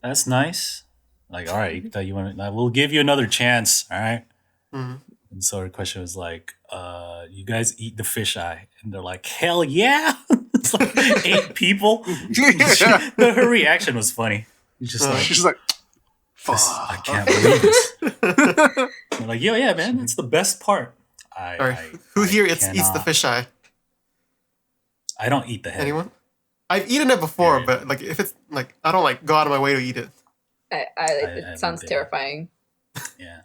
that's nice. Like, all right, you want? We'll give you another chance. All right. Mhm. And so her question was like, you guys eat the fish eye? And they're like, hell yeah. It's like 8 people. Her reaction was funny. It's just like, She's like, fuck. I can't believe this. They're like, yo, yeah, man, it's the best part. All right. Who here eats the cannot- fish eye? I don't eat the head. Anyone? I've eaten it before, Yeah. but like if it's like I don't like go out of my way to eat it. It sounds haven't been. terrifying. Yeah.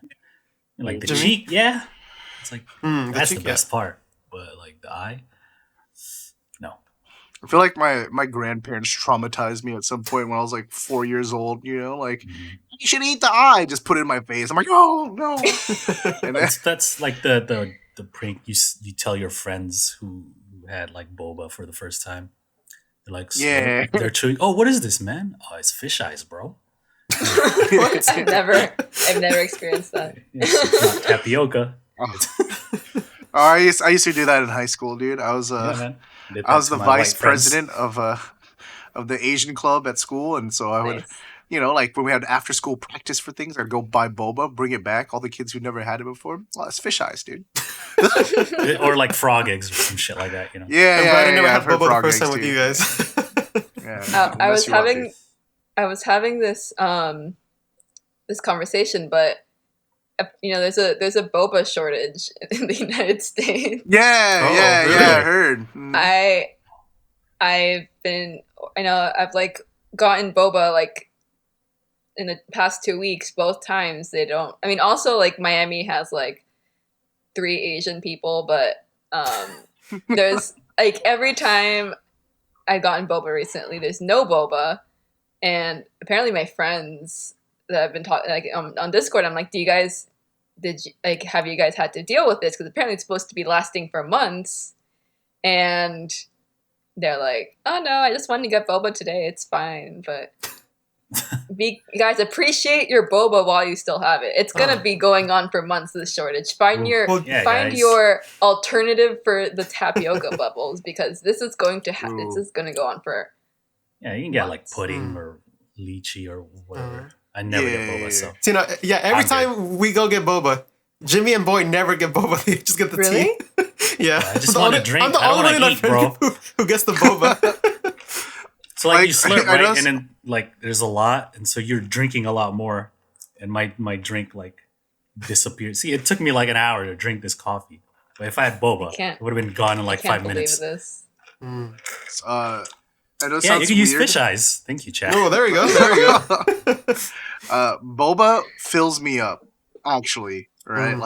Like the Jimmy? cheek, yeah. It's like, The that's cheek, the best part. But like the eye, no. I feel like my grandparents traumatized me at some point when I was like 4 years old. You know, like you should eat the eye. Just put it in my face. I'm like, oh no. And then, That's like the prank you tell your friends who had like boba for the first time. They're like, Yeah. they're chewing. Oh, what is this, man? Oh, it's fish eyes, bro. I've never experienced that. It's not tapioca. I used to do that in high school, dude. I was Yeah, man. Did I that was to the my vice white friends. president of the Asian club at school, and so I would, Nice. you know, like when we had after school practice for things, I'd go buy boba, bring it back. All the kids who never had it before, well, it's fish eyes, dude. Or like frog eggs or some shit like that, you know. Yeah, I'm yeah, glad I yeah, never yeah, had I've heard boba the frog first time eggs, with too. you guys. Yeah, I it'll mess you up, dude. I was having this this conversation, but there's a boba shortage in the United States. Yeah, Oh, yeah, really? yeah. I heard. I've like gotten boba like in the past 2 weeks. Both times they don't. I mean, also like Miami has like 3 Asian people, but there's like every time I've gotten boba recently, there's no boba, and apparently my friends that I've been talking like on Discord, I'm like, have you guys had to deal with this? Because apparently it's supposed to be lasting for months, and they're like, oh no, I just wanted to get boba today. It's fine, but you guys appreciate your boba while you still have it. It's gonna be going on for months. This shortage. Find Yeah, guys. your alternative for the tapioca bubbles, because this is going to this is going to go on for. Yeah, you can get like Months. pudding or lychee or whatever. I never get boba, so So, every I'm time we go get boba, Jimmy and Boy never get boba. They just get the Really? tea. Yeah. I just I'm the wanna only- drink. I'm the I don't only wanna one in our eat, friend bro. group who gets the boba. So like you Like, slurp, I right? just- And then like there's a lot, and so you're drinking a lot more. And my drink like disappeared. See, it took me like an hour to drink this coffee. But if I had boba, can't- it would have been gone in like Can't 5 believe minutes. this. I know it Yeah, sounds you can use weird. fish eyes. Thank you, Chad. Oh, there we go. There we go. Boba fills me up, actually. Right,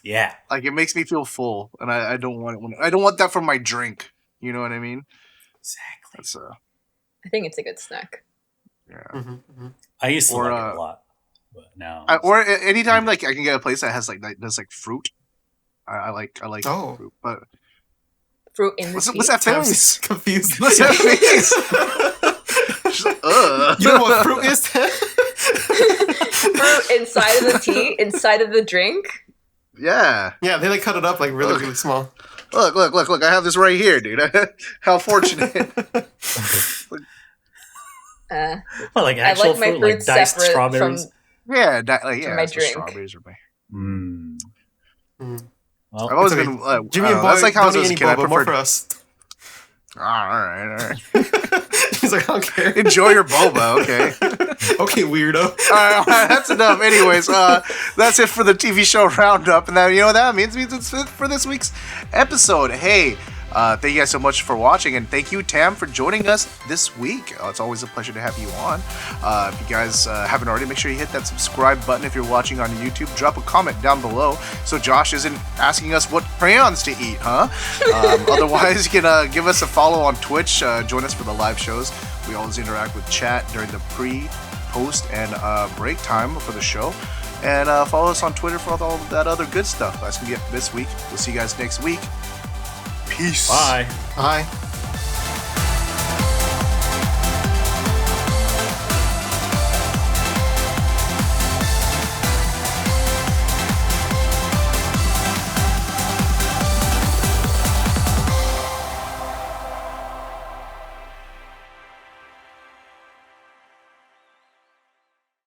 Yeah. like it makes me feel full, and I don't want it. I don't want that from my drink. You know what I mean? Exactly. That's I think it's a good snack. yeah. I used to Or, like it a lot, but now Anytime like I can get a place that has like that does like fruit. I like Oh. fruit, but Fruit in the what's tea. that Tam's face? confused. What's that face? She's like, ugh. You know what fruit is? Tam? Fruit inside of the tea, inside of the drink. Yeah. Yeah, they like cut it up like really, Look. really small. Look! I have this right here, dude. How fortunate! well, like I actual like my fruit, like fruit diced separate strawberries. Yeah, my that's what drink. strawberries are my. Mm. Well, I've always okay. been. Jimmy and Boy that's like how I was don't as eat a kid. I boba, more preferred. for us. All right. He's like, I don't care. Enjoy your boba, okay? Okay, weirdo. All right, that's enough. Anyways, that's it for the TV show roundup, and that you know what that means it's it for this week's episode. Hey, thank you guys so much for watching, and thank you, Tam, for joining us this week. It's always a pleasure to have you on. If you guys haven't already, make sure you hit that subscribe button if you're watching on YouTube. Drop a comment down below so Josh isn't asking us what crayons to eat, huh? Otherwise, you can give us a follow on Twitch. Join us for the live shows. We always interact with chat during the pre, post, and break time for the show. And follow us on Twitter for all that other good stuff. That's going to be it for this week. We'll see you guys next week. Peace. Bye. Bye.